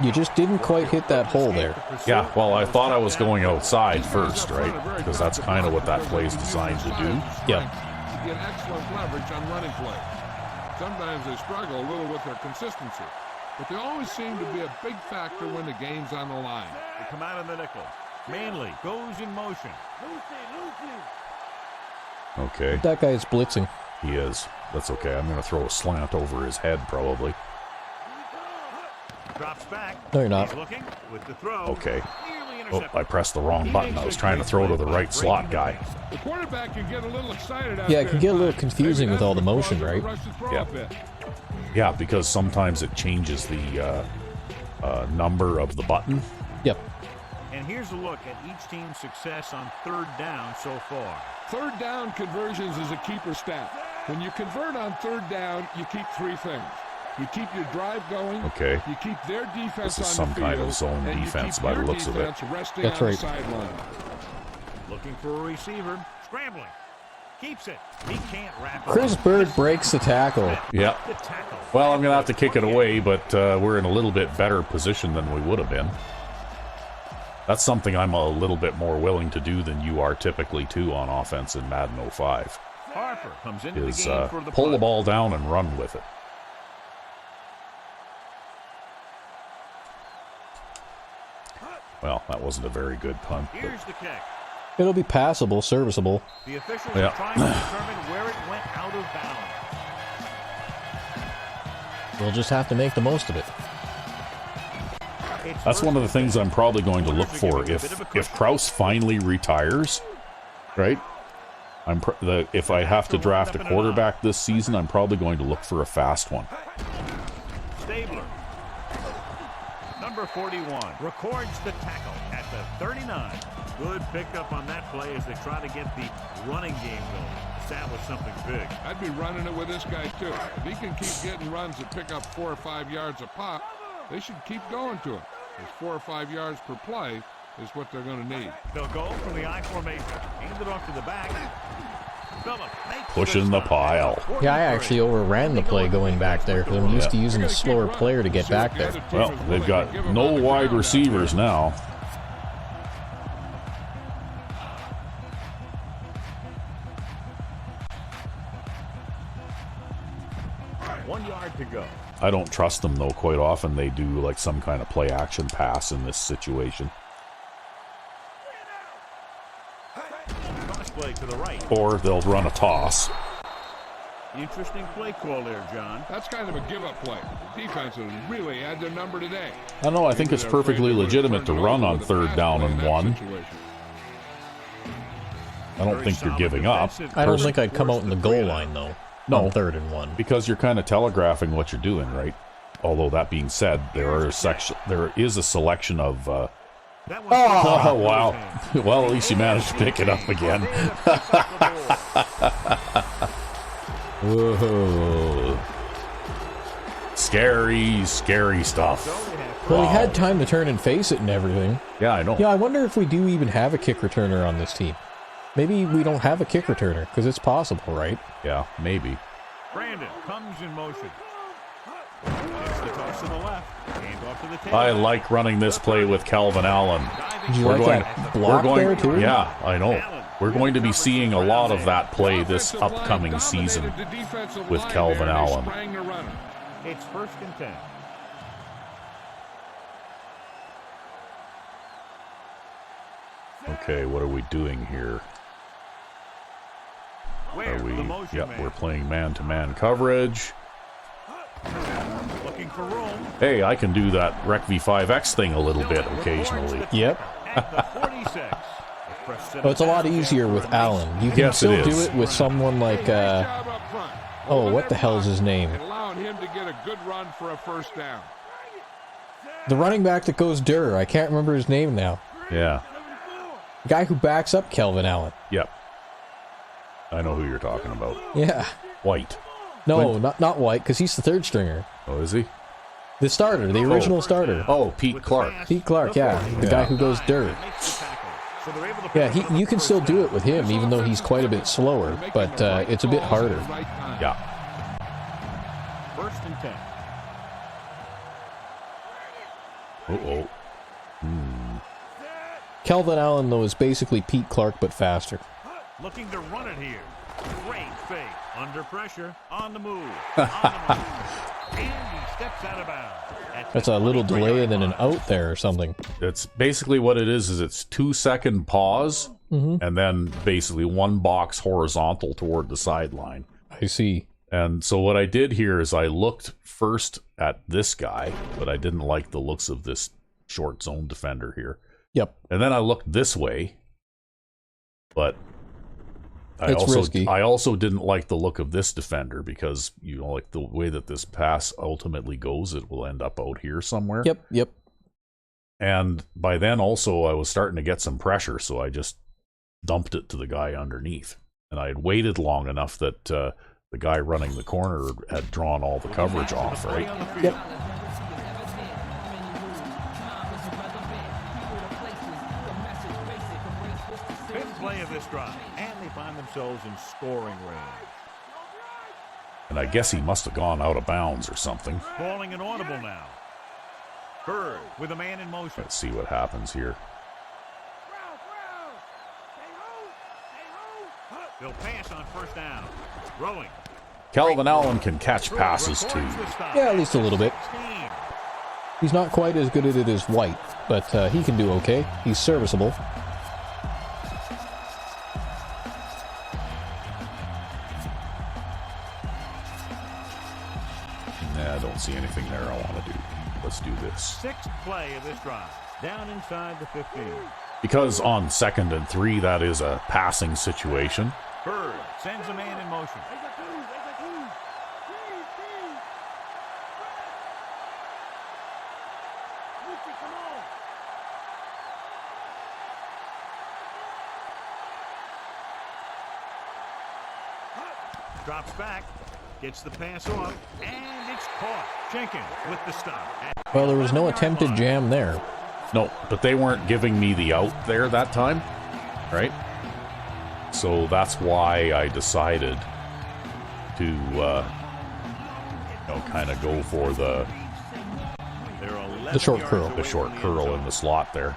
You just didn't quite hit that hole there. Yeah, well, I thought I was going outside first, right? Because that's kind of what that play is designed to do. Yep. You get excellent leverage on running play. Sometimes they struggle a little with their consistency, but they always seem to be a big factor when the game's on the line. They come out of the nickel. Manley goes in motion. Okay. That guy's blitzing. He is. That's okay. I'm going to throw a slant over his head, probably. Drops back. No, you're not. He's looking with the throw. Okay. Oh, I pressed the wrong button. I was trying to throw to the right slot guy. The quarterback can get a little excited out Yeah, there. it can get a little confusing with all the motion, right? Yeah. Yeah, because sometimes it changes the number of the button. Yep. And here's a look at each team's success on 3rd down so far. 3rd down conversions is a keeper stat. When you convert on 3rd down, you keep 3 things. You keep your drive going. Okay. You keep their defense This is on some the kind field, of zone and you defense keep by the your looks of it. defense resting That's on right. the sideline. Looking for a receiver. Scrambling. Keeps it. He can't wrap it Chris up. Bird breaks the tackle. Yeah. The tackle. Well, I'm going to have to kick it away, but we're in a little bit better position than we would have been. That's something I'm a little bit more willing to do than you are typically, too, on offense in Madden 05. Harper comes into Is the game for the pull the punt. ball down and run with it. Well, that wasn't a very good punt. But Here's the kick. It'll be passable, serviceable. The officials Yeah. are trying to determine where it went out of bounds. We'll just have to make the most of it. It's That's first one of the and things 10. I'm probably going to look Corners are for. giving a bit of a If cushion. Kraus finally retires, right? If I have to draft a quarterback this season, I'm probably going to look for a fast one. Stabler. Number 41 records the tackle at the 39. Good pickup on that play as they try to get the running game going. Establish something big. I'd be running it with this guy, too. If he can keep getting runs that pick up 4 or 5 yards a pop, they should keep going to him. Because 4 or 5 yards per play is what they're going to need. They'll go from the I formation. Hand it off to the back. Phillip makes Pushing the stop. pile. Yeah, I actually overran the play going back there because I'm used to using a slower player to get back there. Well, they've got no wide receivers now. One yard to go. I don't trust them, though. Quite often they do like some kind of play action pass in this situation. Cross play to the right. Or they'll run a toss. Interesting play call there, John. That's kind of a give-up play. The defense has really had their number today. I don't know. I think it's perfectly legitimate to run on third down and 1. I don't think you're giving up. I don't think I'd come out in the goal line, though. No. On 3rd and 1. Because you're kind of telegraphing what you're doing, right? Although that being said, there is a selection of. That Oh wow! Well, at least you managed to pick it up again. Whoa! Scary, scary stuff. Well, we Wow. had time to turn and face it and everything. Yeah, I know. Yeah, I wonder if we do even have a kick returner on this team. Maybe we don't have a kick returner, because it's possible, right? Yeah, maybe. Brandon comes in motion. It's the toss to the left. Hand off to the tail. I like running this play with Calvin Allen. Did you We're like going- that block there, too? Yeah, I know. We're going to be seeing a lot of that play this upcoming season with Calvin Allen. It's 1st and 10. Okay, what are we doing here? Where Are we? the motion Yep, man. we're playing man-to-man coverage. Looking for room. Hey, I can do that Recv5x thing a little bit occasionally. Yep. At the 46. Well, it's a lot easier with Allen. You can Yes, it still do is. it with someone like, oh, what the hell's his name? Allowing him to get a good run for a 1st down. The running back that goes Durr. I can't remember his name now. Yeah, The guy who backs up Kelvin Allen. yep. I know who you're talking about. Yeah. White. No, not White, because he's the 3rd stringer. Oh, is he? The starter, the original starter. Oh, Pete Clark. Pete Clark, yeah. The guy who goes Durr. Yeah, you can still do it with him, even though he's quite a bit slower, but it's a bit harder. Yeah. 1st and 10. Uh-oh. Kelvin Allen, though, is basically Pete Clark, but faster. Looking to run it here. Great fake. Under pressure. On the move. On the move. And he steps out of bounds. At the That's a little 23 delay yard and then an line. out there or something. It's basically what it is it's 2-second pause, and then basically 1 box horizontal toward the sideline. I see. And so what I did here is I looked first at this guy, but I didn't like the looks of this short zone defender here. Yep. And then I looked this way, but It's risky. I also didn't like the look of this defender because, you know, like the way that this pass ultimately goes, it will end up out here somewhere. Yep. And by then also I was starting to get some pressure, so I just dumped it to the guy underneath. And I had waited long enough that the guy running the corner had drawn all the coverage off, right? Yep. Fifth play of this drive. And they find themselves in scoring range. And I guess he must have gone out of bounds or something. Calling an audible now. Bird with a man in motion. Let's see what happens here. They'll pass on first down. Rolling. Calvin Allen can catch passes too. Yeah, at least a little bit. He's not quite as good at it as White, but he can do okay. He's serviceable. Nah, I don't see anything there I want to do. Let's do this. Sixth play of this drive. Down inside the 15. Because on 2nd and 3, that is a passing situation. Bird sends a man in motion. Drops back, gets the pass off, and it's caught. Jenkins with the stop. Well, there was no attempted jam there. No, but they weren't giving me the out there that time, right? So that's why I decided to, kind of go for the short curl. The short curl in the slot there.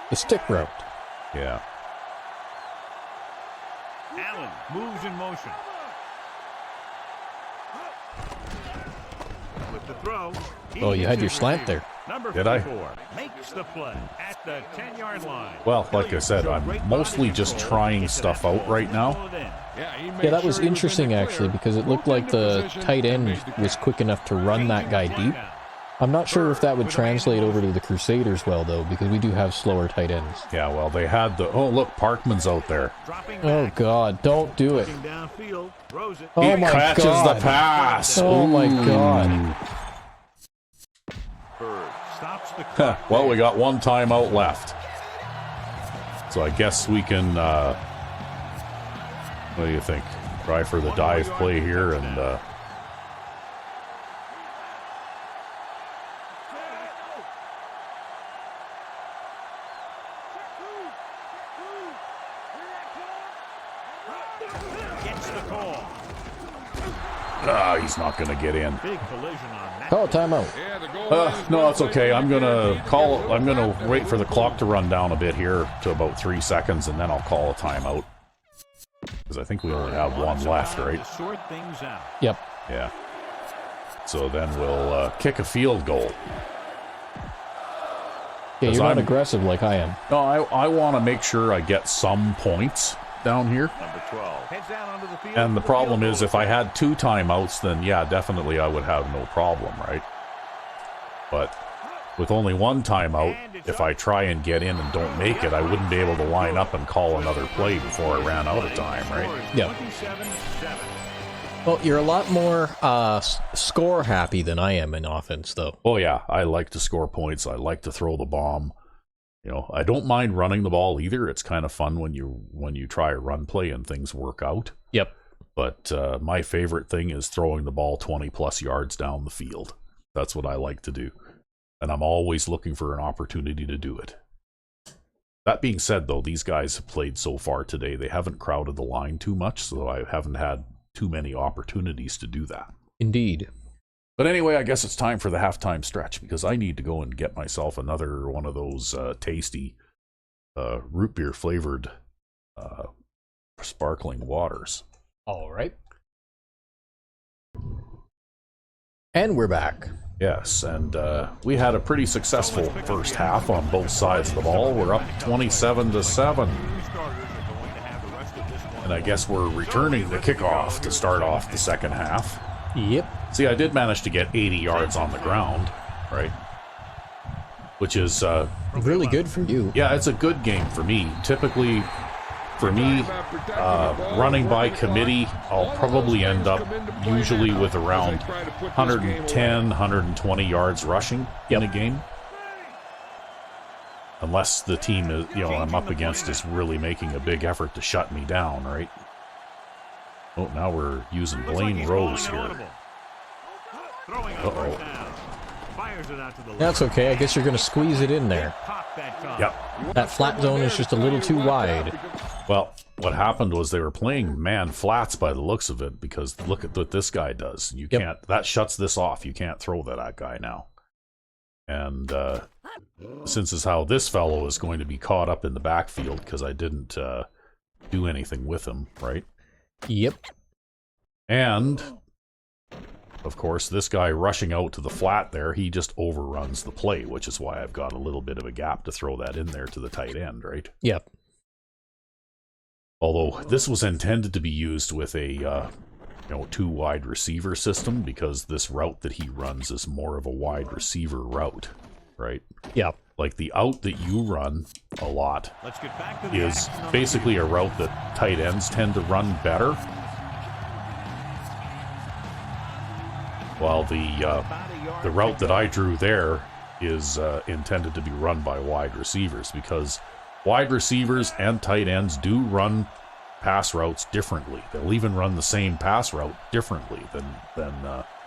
The stick route. Yeah. Allen moves in motion. With the throw. Oh, you had your slant there. Number Did I? 54 makes the play at the 10-yard line. Well, like I said, I'm mostly just trying stuff out right now. Yeah, that was interesting actually, because it looked like the tight end was quick enough to run that guy deep. I'm not sure if that would translate over to the Crusaders well, though, because we do have slower tight ends. Yeah, well, they had the... Oh, look, Parkman's out there. Oh, God, don't do it. Oh, my catches God. the pass. Oh, my God. Well, we got one timeout left. So I guess we can... what do you think? Try for the dive play here and... he's not going to get in. Call a timeout. No, that's okay. I'm going to wait for the clock to run down a bit here to about 3 seconds, and then I'll call a timeout. Because I think we only have one left, right? Yep. Yeah. So then we'll kick a field goal. Yeah, you're not aggressive like I am. No, I want to make sure I get some points down here. Number 12 heads out onto the field. And the problem is, if I had 2 timeouts, then yeah, definitely I would have no problem, right? But with only 1 timeout, if I try and get in and don't make it, I wouldn't be able to line up and call another play before I ran out of time, right? Yeah. Well, you're a lot more score happy than I am in offense, though. Oh yeah, I like to score points. I like to throw the bomb. You know, I don't mind running the ball either. It's kind of fun when you try a run play and things work out. Yep. But my favorite thing is throwing the ball 20 plus yards down the field. That's what I like to do. And I'm always looking for an opportunity to do it. That being said, though, these guys have played so far today. They haven't crowded the line too much, so I haven't had too many opportunities to do that. Indeed. But anyway, I guess it's time for the halftime stretch, because I need to go and get myself another one of those tasty root beer flavored sparkling waters. All right. And we're back. Yes, and we had a pretty successful first half on both sides of the ball. We're up 27-7. And I guess we're returning the kickoff to start off the second half. Yep. See, I did manage to get 80 yards on the ground, right? Which is... really good for you. Yeah, it's a good game for me. Typically, for me, running by committee, I'll probably end up usually with around 110, 120 yards rushing in a game. Unless the team is, I'm up against is really making a big effort to shut me down, right? Oh, now we're using Blaine Rose here. Uh-oh. Fires it out to the left. That's okay. I guess you're going to squeeze it in there. Pop that time. Yep. That flat zone is just a little too wide. Well, what happened was they were playing man flats by the looks of it, because look at what this guy does. You can't, that shuts this off. You can't throw that guy now. And since is how this fellow is going to be caught up in the backfield, because I didn't do anything with him, right? Yep. And of course, this guy rushing out to the flat there, he just overruns the play, which is why I've got a little bit of a gap to throw that in there to the tight end, right? Yep. Although this was intended to be used with a two wide receiver system, because this route that he runs is more of a wide receiver route, right? Yep. Like the out that you run a lot Let's get back to the is action. basically a route that tight ends tend to run better, while the route that I drew there is intended to be run by wide receivers, because wide receivers and tight ends do run pass routes differently. They'll even run the same pass route differently than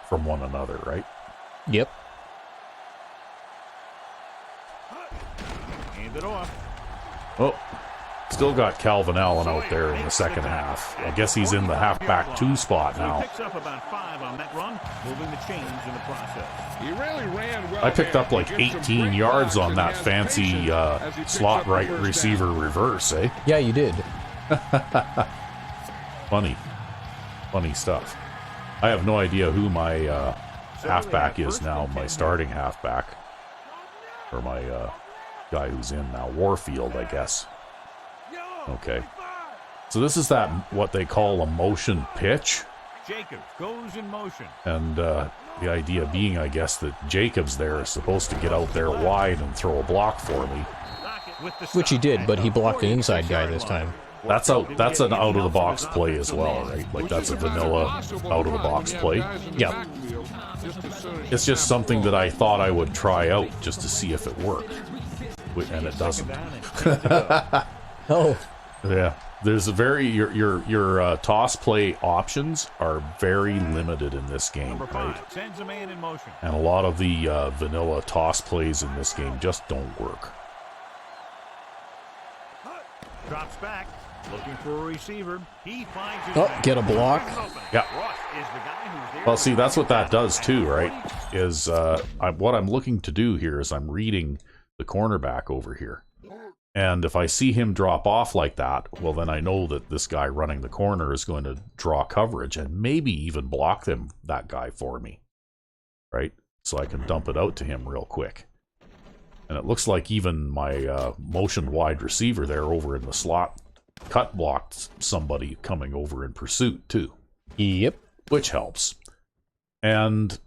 from one another, right? Yep. Hand it off. Oh, still got Calvin Allen out there in the second half. I guess he's in the halfback 2 spot So he now. picks up about 5 on that run, moving the chains in the process. He really ran well. I picked up like there. Gets some 18 great yards blocks on and that has fancy patience as he picks slot up the right first receiver down. reverse, eh? Yeah, you did. Funny stuff. I have no idea who my halfback is now, my starting halfback. Or my guy who's in now. Warfield, I guess. Okay. So this is that, what they call a motion pitch. Jacobs goes in motion. And the idea being, I guess, that Jacobs there is supposed to get out there wide and throw a block for me. Which he did, but he blocked an inside guy this time. That's an out of the box play as well, right? Like that's a vanilla out of the box play. Yep. It's just something that I thought I would try out just to see if it worked, and it doesn't. Oh. Yeah, there's a very your toss play options are very limited in this game, Number right? 5 sends a man in motion. And a lot of the vanilla toss plays in this game just don't work. Drops back, looking for a receiver. He finds his Oh, man. get a block. Yeah. Rush is the guy who's there. Well, see, that's what that does too, right? Is what I'm looking to do here is I'm reading the cornerback over here. And if I see him drop off like that, well, then I know that this guy running the corner is going to draw coverage and maybe even block that guy for me, right? So I can dump it out to him real quick. And it looks like even my motion wide receiver there over in the slot cut blocked somebody coming over in pursuit too, Yep. which helps. And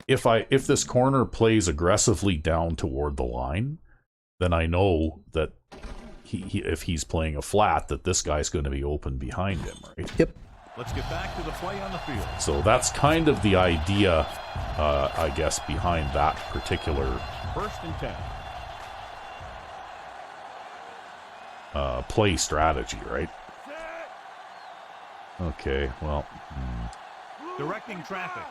if this corner plays aggressively down toward the line, then I know that if he's playing a flat, that this guy's going to be open behind him, right? Yep. Let's get back to the play on the field. So that's kind of the idea, I guess, behind that particular 1st and 10. play strategy, right? Okay, well, Directing traffic.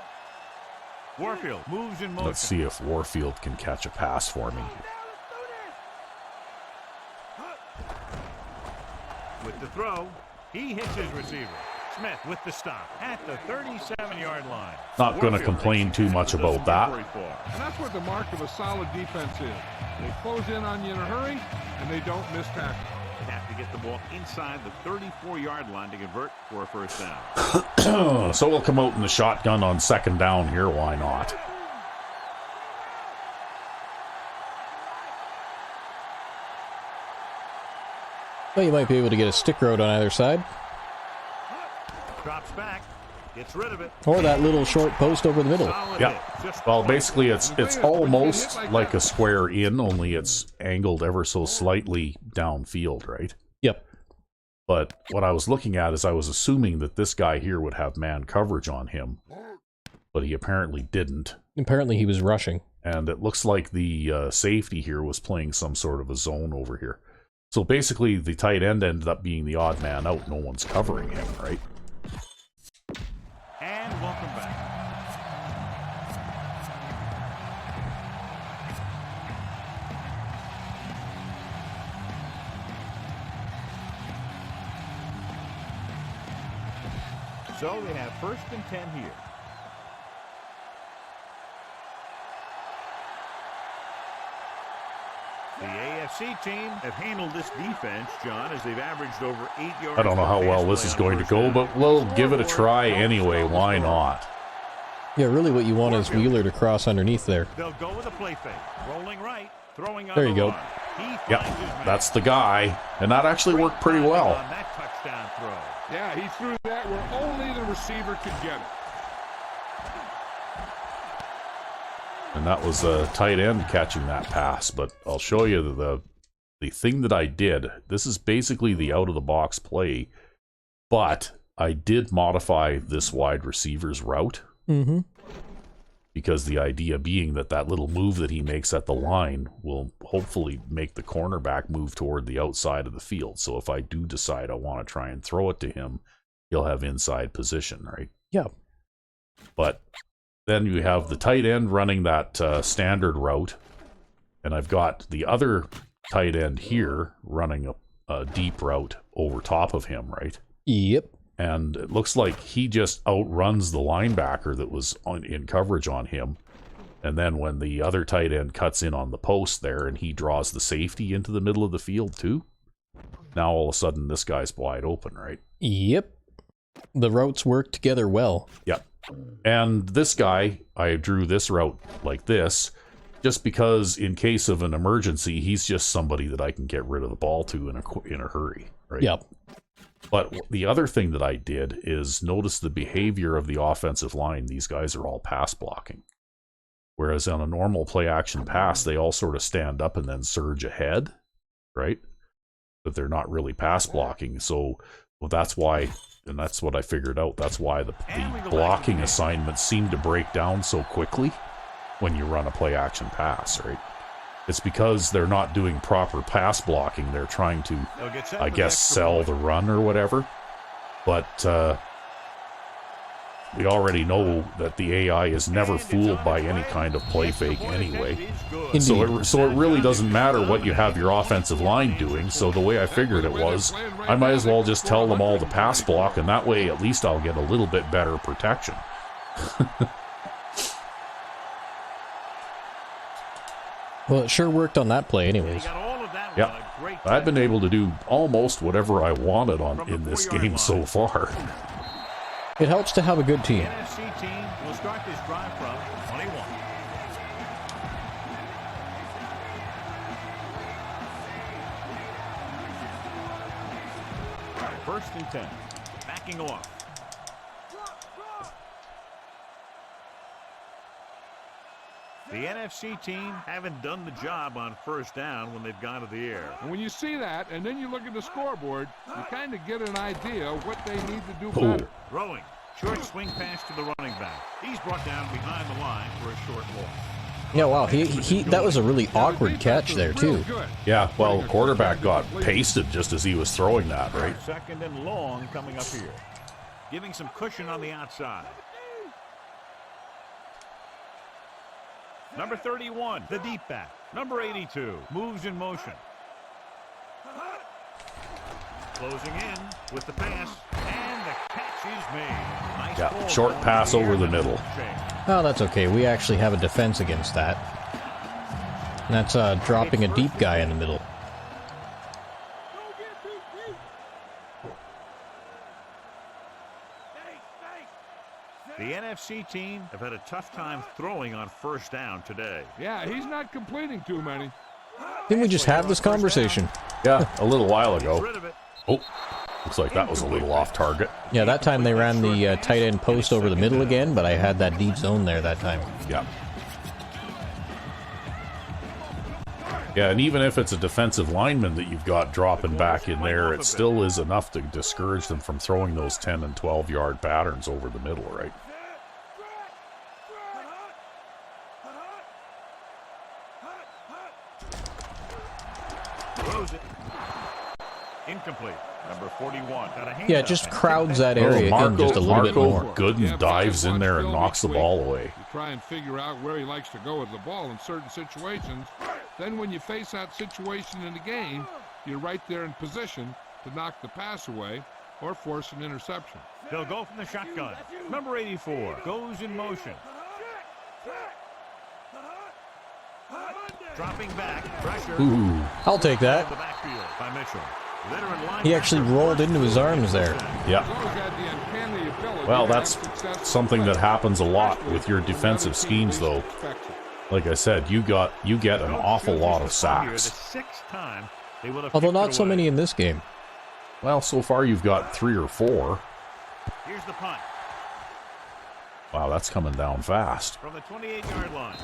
Warfield moves in motion. let's see if Warfield can catch a pass for me. With the throw, he hits his receiver. Smith with the stop at the 37-yard line. Not going to Warfield complain takes too it. much Doesn't about get that. very far. And that's what the mark of a solid defense is. They close in on you in a hurry, and they don't miss tackle. They have to get the ball inside the 34-yard line to convert for a first down. So we'll come out in the shotgun on 2nd down here. Why not? Well, you might be able to get a sticker out on either side. Drops back, gets rid of it. Or that little short post over the middle. Solid Yeah. hit. Just Well, basically, it's almost like a square in, only it's angled ever so slightly downfield, right? Yep. But what I was looking at is I was assuming that this guy here would have man coverage on him, but he apparently didn't. Apparently he was rushing. And it looks like the safety here was playing some sort of a zone over here. So basically, the tight end ended up being the odd man out. No one's covering him, right? And welcome back. So they have 1st and 10 here. The AFC team have handled this defense, John, as they've averaged over 8 yards. I don't know how well this is going to go, but we'll give it a try anyway. Why not? Yeah, really what you want is Wheeler to cross underneath there. They'll go with a play fake. Rolling right, throwing on There you go. Yep, that's the guy. And that actually worked pretty well. On that touchdown throw. Yeah, he threw that where only the receiver could get it. And that was a tight end catching that pass. But I'll show you the thing that I did. This is basically the out-of-the-box play. But I did modify this wide receiver's route. Mm-hmm. Because the idea being that that little move that he makes at the line will hopefully make the cornerback move toward the outside of the field. So if I do decide I want to try and throw it to him, he'll have inside position, right? Yeah. But then you have the tight end running that standard route, and I've got the other tight end here running a deep route over top of him, right? Yep. And it looks like he just outruns the linebacker that was in coverage on him. And then when the other tight end cuts in on the post there and he draws the safety into the middle of the field too, now all of a sudden this guy's wide open, right? Yep. The routes work together well. Yep. And this guy, I drew this route like this just because in case of an emergency, he's just somebody that I can get rid of the ball to in a hurry, right? Yep. But the other thing that I did is notice the behavior of the offensive line. These guys are all pass blocking. Whereas on a normal play action pass, they all sort of stand up and then surge ahead, right? But they're not really pass blocking. So well, that's why, and that's what I figured out. That's why the blocking assignments seem to break down so quickly when you run a play action pass, right? It's because they're not doing proper pass blocking. They're trying to, I guess, sell the run or whatever. But we already know that the AI is never fooled by any kind of play fake anyway. So it really doesn't matter what you have your offensive line doing. So the way I figured it was, I might as well just tell them all to pass block, and that way at least I'll get a little bit better protection. Well, it sure worked on that play anyways. Yeah, I've been able to do almost whatever I wanted in this game so far. It helps to have a good team. The NFC team will start this drive from 21. First and 10. Backing off. The NFC team haven't done the job on first down when they've gone to the air. And when you see that, and then you look at the scoreboard, you kind of get an idea of what they need to do better. Throwing. Short swing pass to the running back. He's brought down behind the line for a short loss. Yeah, wow. That was a really awkward catch there, too. Yeah, well, the quarterback got pasted just as he was throwing that, right? Second and long coming up here. Giving some cushion on the outside. Number 31, the deep back. Number 82, moves in motion. Closing in with the pass, and the catch is made. Nice Yeah, short pass over the middle. Oh, that's okay. We actually have a defense against that. And that's dropping a deep guy in the middle. The NFC team have had a tough time throwing on first down today. Yeah, he's not completing too many. Didn't we just have this conversation? Yeah, a little while ago. Oh, looks like that was a little off target. Yeah, that time they ran the tight end post over the middle again, but I had that deep zone there that time. Yeah. Yeah, and even if it's a defensive lineman that you've got dropping back in there, it still is enough to discourage them from throwing those 10 and 12-yard patterns over the middle, right? Throws it. Incomplete. Number 41. Yeah, it just crowds that area in just a little bit more. Gooden dives in there and knocks the ball away. You try and figure out where he likes to go with the ball in certain situations. Then when you face that situation in the game, you're right there in position to knock the pass away or force an interception. They'll go from the shotgun. Number 84 goes in motion. Dropping back, pressure. Ooh, I'll take that. The backfield by Mitchell. He actually rolled into his arms there. Yeah. Well, that's something that happens a lot with your defensive schemes, though. Like I said, you get an awful lot of sacks. Although not so many in this game. Well, so far you've got 3 or 4. Here's the punt. Wow, that's coming down fast. From the 28-yard line.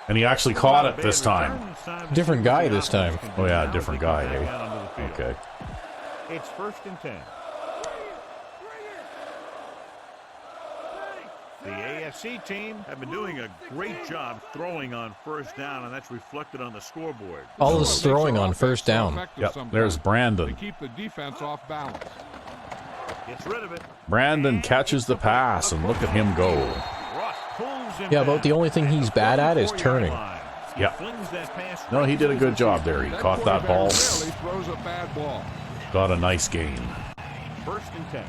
And he actually caught it this time. Different guy this time. Oh yeah, different guy, eh? Okay. It's 1st and 10. The AFC team have been doing a great job throwing on 1st down, and that's reflected on the scoreboard. All this throwing on 1st down. Yep, there's Brandon. Keep the defense off balance. Gets rid of it. Brandon catches the pass, and look at him go. Yeah, about the only thing he's bad at is turning. Yeah. No, he did a good job there. He caught that ball. Throws a bad ball. Got a nice gain. 1st and 10.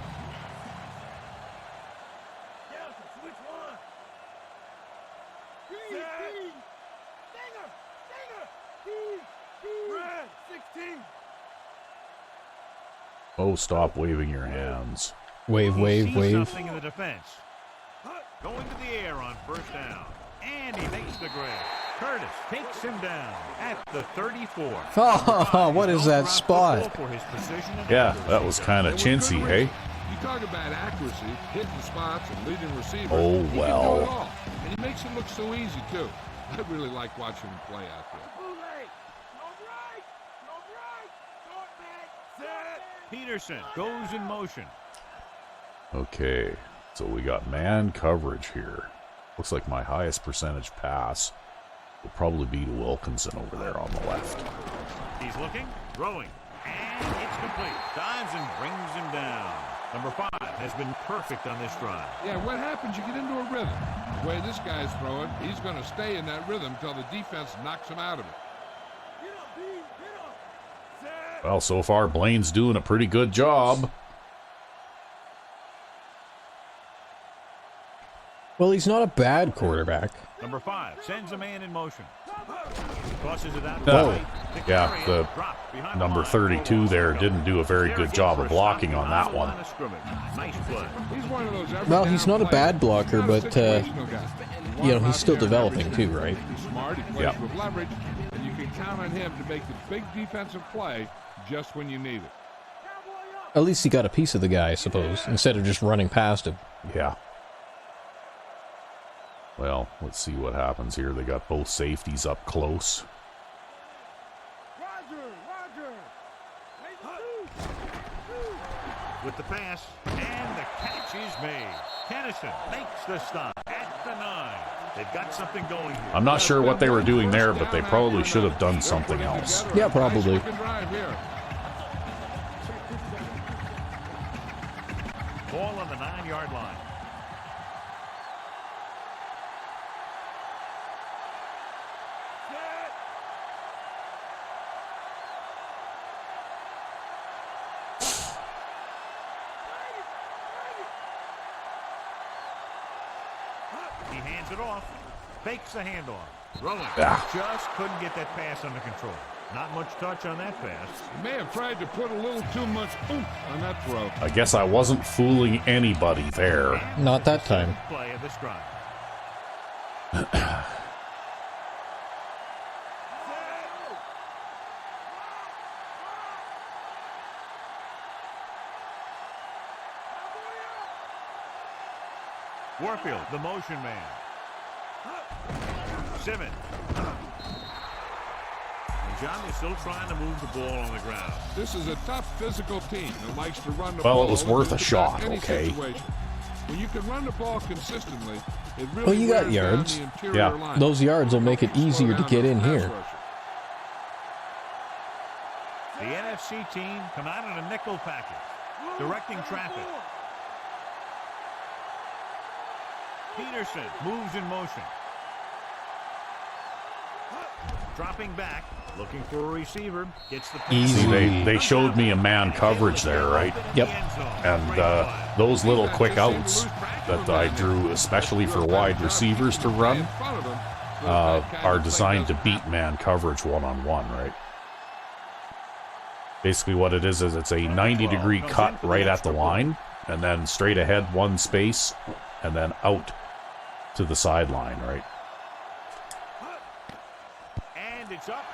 Oh, stop waving your hands. Wave, wave, wave. Something in the defense. Going to the air on 1st down. And he makes the grab. Curtis takes him down at the 34. Oh, what is that spot? Yeah, that was kind of chintzy, hey? You talk about accuracy, hitting spots, and leading receivers. Oh, He can do well. it all. And he makes it look so easy, too. I really like watching him play out there. Peterson goes in motion. Okay, so we got man coverage here. Looks like my highest percentage pass will probably be to Wilkinson over there on the left. He's looking, throwing, and it's complete. Dives and brings him down. Number 5 has been perfect on this drive. Yeah, what happens? You get into a rhythm. The way this guy's throwing, he's going to stay in that rhythm until the defense knocks him out of it. Well, so far, Blaine's doing a pretty good job. Well, he's not a bad quarterback. Number 5 sends a man in motion. Tosses it out. Oh, yeah, the number 32 there didn't do a very good job of blocking on that one. Nice play. Well, he's not a bad blocker, but, you know, he's still developing too, right? He's smart, he plays Yeah. with leverage, and you can count on him to make the big defensive play just when you need it. At least he got a piece of the guy, I suppose, instead of just running past him. Yeah. Well, let's see what happens here. They got both safeties up close. With the pass, and the catch is made. Kennison makes the stop at the 9. They've got something going here. I'm not sure what they were doing there, but they probably should have done something else. Yeah, probably. Ball on the 9-yard line. He hands it off. Fakes the handoff. Rolling. Yeah. Just couldn't get that pass under control. Not much touch on that pass. He may have tried to put a little too much oomph on that throw. I guess I wasn't fooling anybody there. Not that time. Play of this drive. Warfield, the motion man. Simmons. And John is still trying to move the ball on the ground. This is a tough physical team that likes to run the Well, ball. it was worth a in shot, any okay. situation. When you can run the ball consistently, it really Well, you got wears down yards. the interior Yeah. line. Those yards will make it easier to get in here. The NFC team come out in a nickel package, directing traffic. Peterson moves in motion. Dropping back, looking for a receiver. Gets the pass. Easy. They showed me a man coverage there, right? Yep. And those little quick outs that I drew, especially for wide receivers to run, are designed to beat man coverage one-on-one, right? Basically what it is it's a 90-degree cut right at the line, and then straight ahead one space, and then out to the sideline, right? And it's up.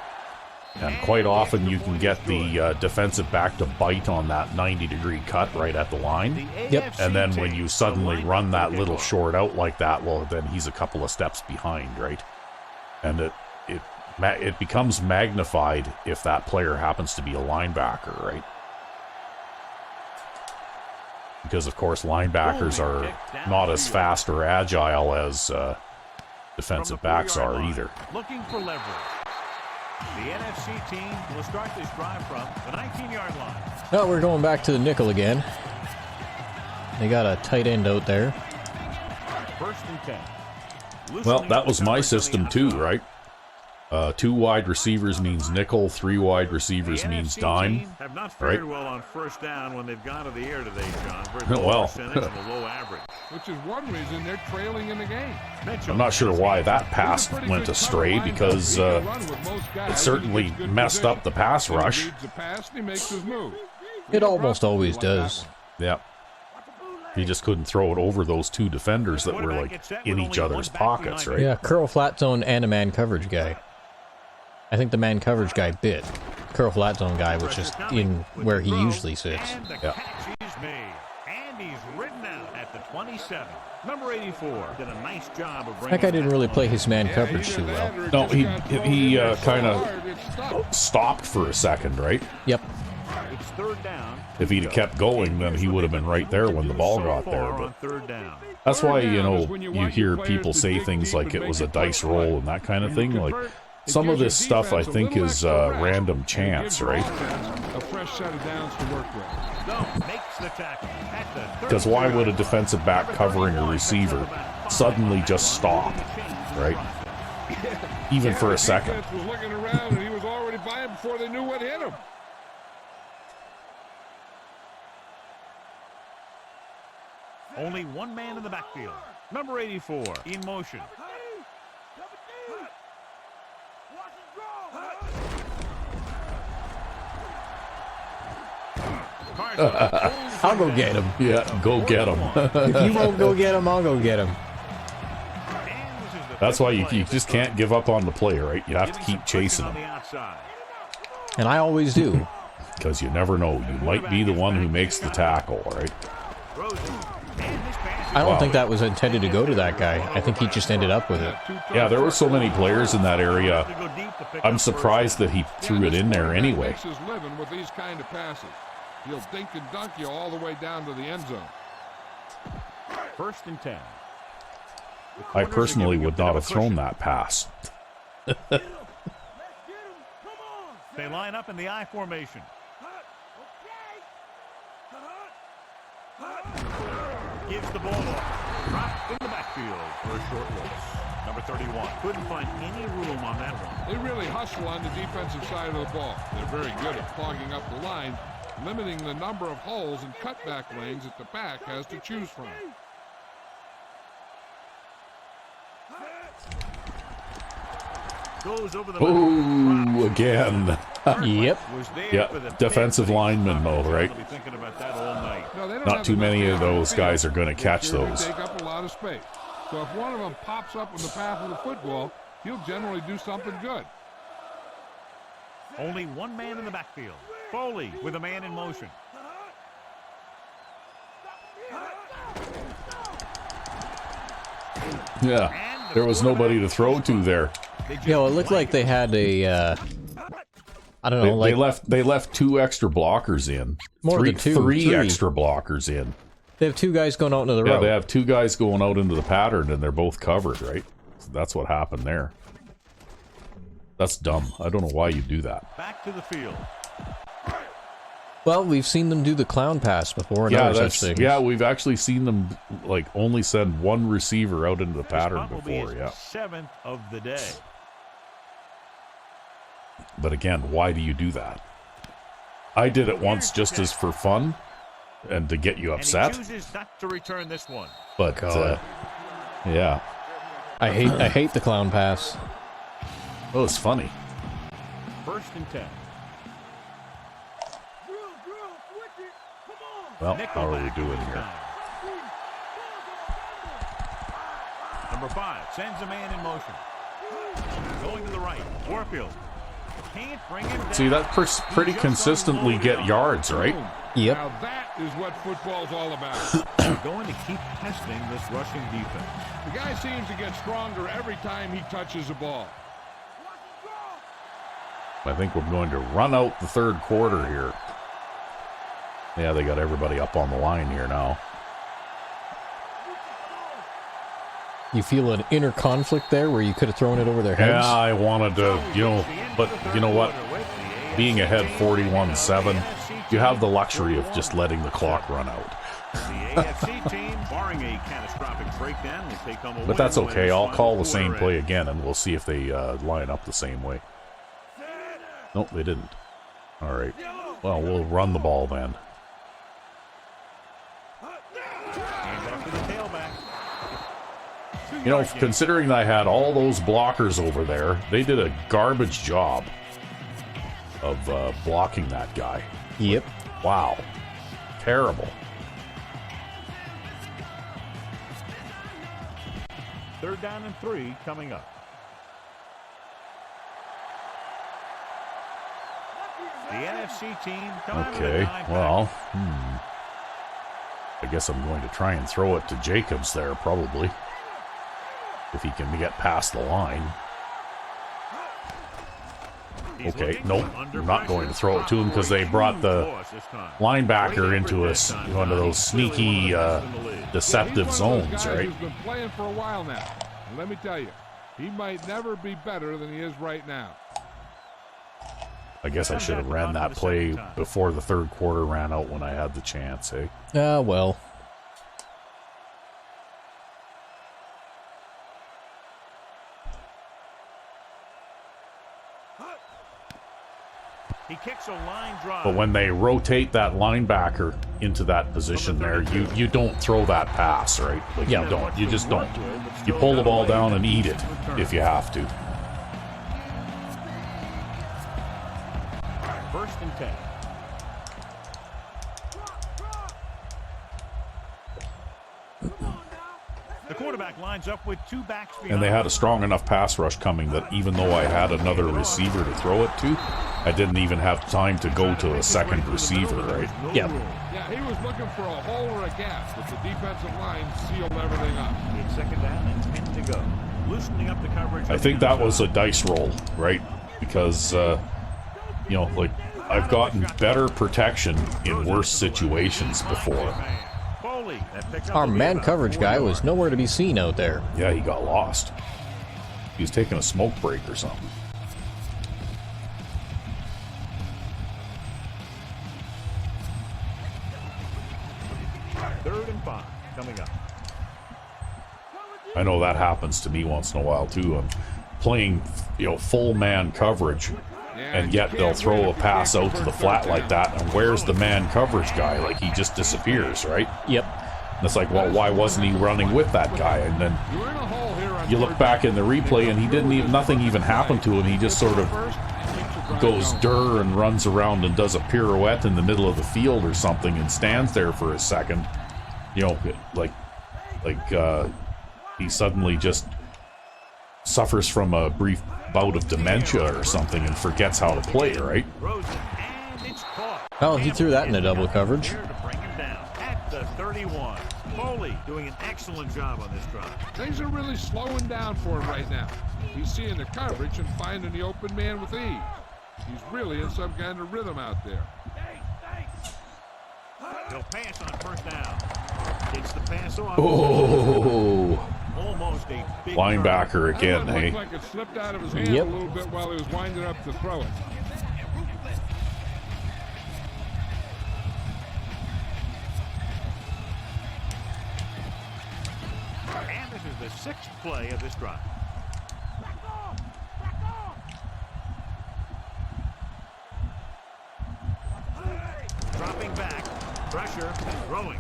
And quite often you can get the defensive back to bite on that 90-degree cut right at the line. Yep. And then when you suddenly run that little short out like that, well, then he's a couple of steps behind, right? And it becomes magnified if that player happens to be a linebacker, right? Because, of course, linebackers are not as fast or agile as defensive backs are either. Looking for leverage. The NFC team will start this drive from the 19-yard line. Oh, we're going back to the nickel again. They got a tight end out there. First and 10. Well, that was my system too, right? 2 wide receivers means nickel, 3 wide receivers means dime. Have not fared Right. well on first down when they've gone to the air today, John. Very low Well. percentage and a low average. Which is one reason they're trailing in the game. I'm not sure why that pass went astray, because it certainly messed up the pass rush. It almost always does. Yeah. He just couldn't throw it over those 2 defenders that were like in each other's pockets, right? Yeah, curl flat zone and a man coverage guy. I think the man coverage guy bit. Curl flat zone guy was just in where he usually sits. And the Yeah. catch is made. And he's ridden out at the 27. Number 84 did a nice job of bringing That guy didn't really play his man coverage too well. No, he kind of stopped for a second, right? Yep. It's third down. If he'd have kept going, then he would have been right there when the ball got there. On But third down. that's why, you hear people say things like it was a dice roll and that kind of thing. Like, some of this stuff, I think, is random chance, right? A fresh set of downs to work with. No, makes the tackle at the Because why would a defensive back covering a receiver suddenly just stop, right? Even for a second. Defense was looking around and he was already by him before they knew what hit him. Only one man in the backfield. Number 84 in motion. I'll go get him. Yeah, go get him. If you won't go get him, I'll go get him. That's why you just can't give up on the play, right? You have to keep chasing him. And I always do. Because you never know. You might be the one who makes the tackle, right? I don't think that was intended to go to that guy. I think he just ended up with it. Yeah, there were so many players in that area. I'm surprised that he threw it in there anyway. Makes his living with these kind of passes. He'll dink and dunk you all the way down to the end zone. First and 10. I personally would not have thrown that pass. They line up in the I formation. Gives the ball off. Dropped in the backfield for a short loss. Number 31. Couldn't find any room on that one. They really hustle on the defensive side of the ball. They're very good at clogging up the line, limiting the number of holes and cutback lanes that the back has to choose from. Goes over the Oh, again. Yep. Yeah, defensive lineman, though, right? I'll be thinking about that all night. No, they don't Not have too enough many of guys those to guys are going to catch They those. take up a lot of space. So if one of them pops up in the path of the football, he'll generally do something good. Only one man in the backfield. Foley with a man in motion. Yeah, there was nobody to throw to there. Yo, it looked like they had a, I don't know, They left 2 extra blockers in. More than 2. Three extra blockers in. they have 2 guys going out into the Yeah, road. they have 2 guys going out into the pattern, and they're both covered, right? So that's what happened there. That's dumb. I don't know why you do that. Back to the field. Well, we've seen them do the clown pass before and Yeah, other such things. yeah, we've actually seen them like only send 1 receiver out into the pattern Probably before. his Yeah. 7th of the day. But again, why do you do that? I did it once just as for fun and to get you upset. And he chooses not to return this one. But yeah, I hate the clown pass. oh, it's funny. 1st and 10. Switch it. Come on. Well, how are we doing here? Number 5 sends a man in motion. Going to the right. Warfield. Can't bring him down. See, that pretty consistently get yards, right? Yep. Now that is what football's all about. They're going to keep testing this rushing defense. The guy seems to get stronger every time he touches the ball. I think we're going to run out the third quarter here. Yeah, they got everybody up on the line here now. You feel an inner conflict there where you could have thrown it over their heads? Yeah, I wanted to, but you know what? Being ahead 41-7, you have the luxury of just letting the clock run out. The AFC team, barring a catastrophic breakdown, will take home a But that's win okay. when I'll it's call the final same quarter play end. again, and we'll see if they line up the same way. Nope, they didn't. All right. Well, we'll run the ball then. Hands off to the tailback. You know, considering I had all those blockers over there, they did a garbage job of blocking that guy. Yep. Wow. Terrible. 3rd down and 3 coming up. The NFC team coming out with a Okay, 9-pack. well, I guess I'm going to try and throw it to Jacobs there, probably. If he can get past the line. He's Okay, looking nope, under I'm not going to pressure. throw it to him because they brought the Force this time. linebacker Great into effort this us, time. one of those He's clearly sneaky, one of the best in the league. Yeah, deceptive he's one of those zones, guys right? who's been playing for a while now. And let me tell you, he might never be better than he is right now. I guess I should have ran that play before the third quarter ran out when I had the chance, eh? Ah, well. He kicks a line drive. But when they rotate that linebacker into that position there, you don't throw that pass, right? Like, Yeah. you don't. You just don't. You pull the ball down and eat it if you have to. 1st and 10. The quarterback lines up with 2 backs behind. And they had a strong enough pass rush coming that even though I had another receiver to throw it to, I didn't even have time to go to a second receiver, right? Yeah. Yeah, he was looking for a hole or a gap, but the defensive line sealed everything up. It's 2nd down and 10 to go. Loosening up the coverage. I think that was a dice roll, right? Because, like, I've gotten better protection in worse situations before. Our man coverage guy was nowhere to be seen out there. Yeah, he got lost. He was taking a smoke break or something. Third and 5 coming up. I know that happens to me once in a while too. I'm playing, full man coverage, and yet they'll throw a pass out to the flat like that, and where's the man coverage guy? Like, he just disappears, right? Yep. And it's like, well, why wasn't he running with that guy? And then You're in a hole here on you look back in the replay, and he didn't even, nothing even happened to him. He just sort of goes durr and runs around and does a pirouette in the middle of the field or something and stands there for a second. He suddenly just suffers from a brief bout of dementia or something and forgets how to play, right? Oh, he threw that in a double coverage. To bring him down at the 31. Foley doing an excellent job on this drive. Things are really slowing down for him right now. He's seeing the coverage and finding the open man with ease. He's really in some kind of rhythm out there. He'll pass on 1st down. Takes the pass off. Oh, Almost a big linebacker again, That one hey? looked like it slipped out of his hand Yep. a little bit while he was winding up to throw it. And this is the 6th play of this drive. Pressure and throwing.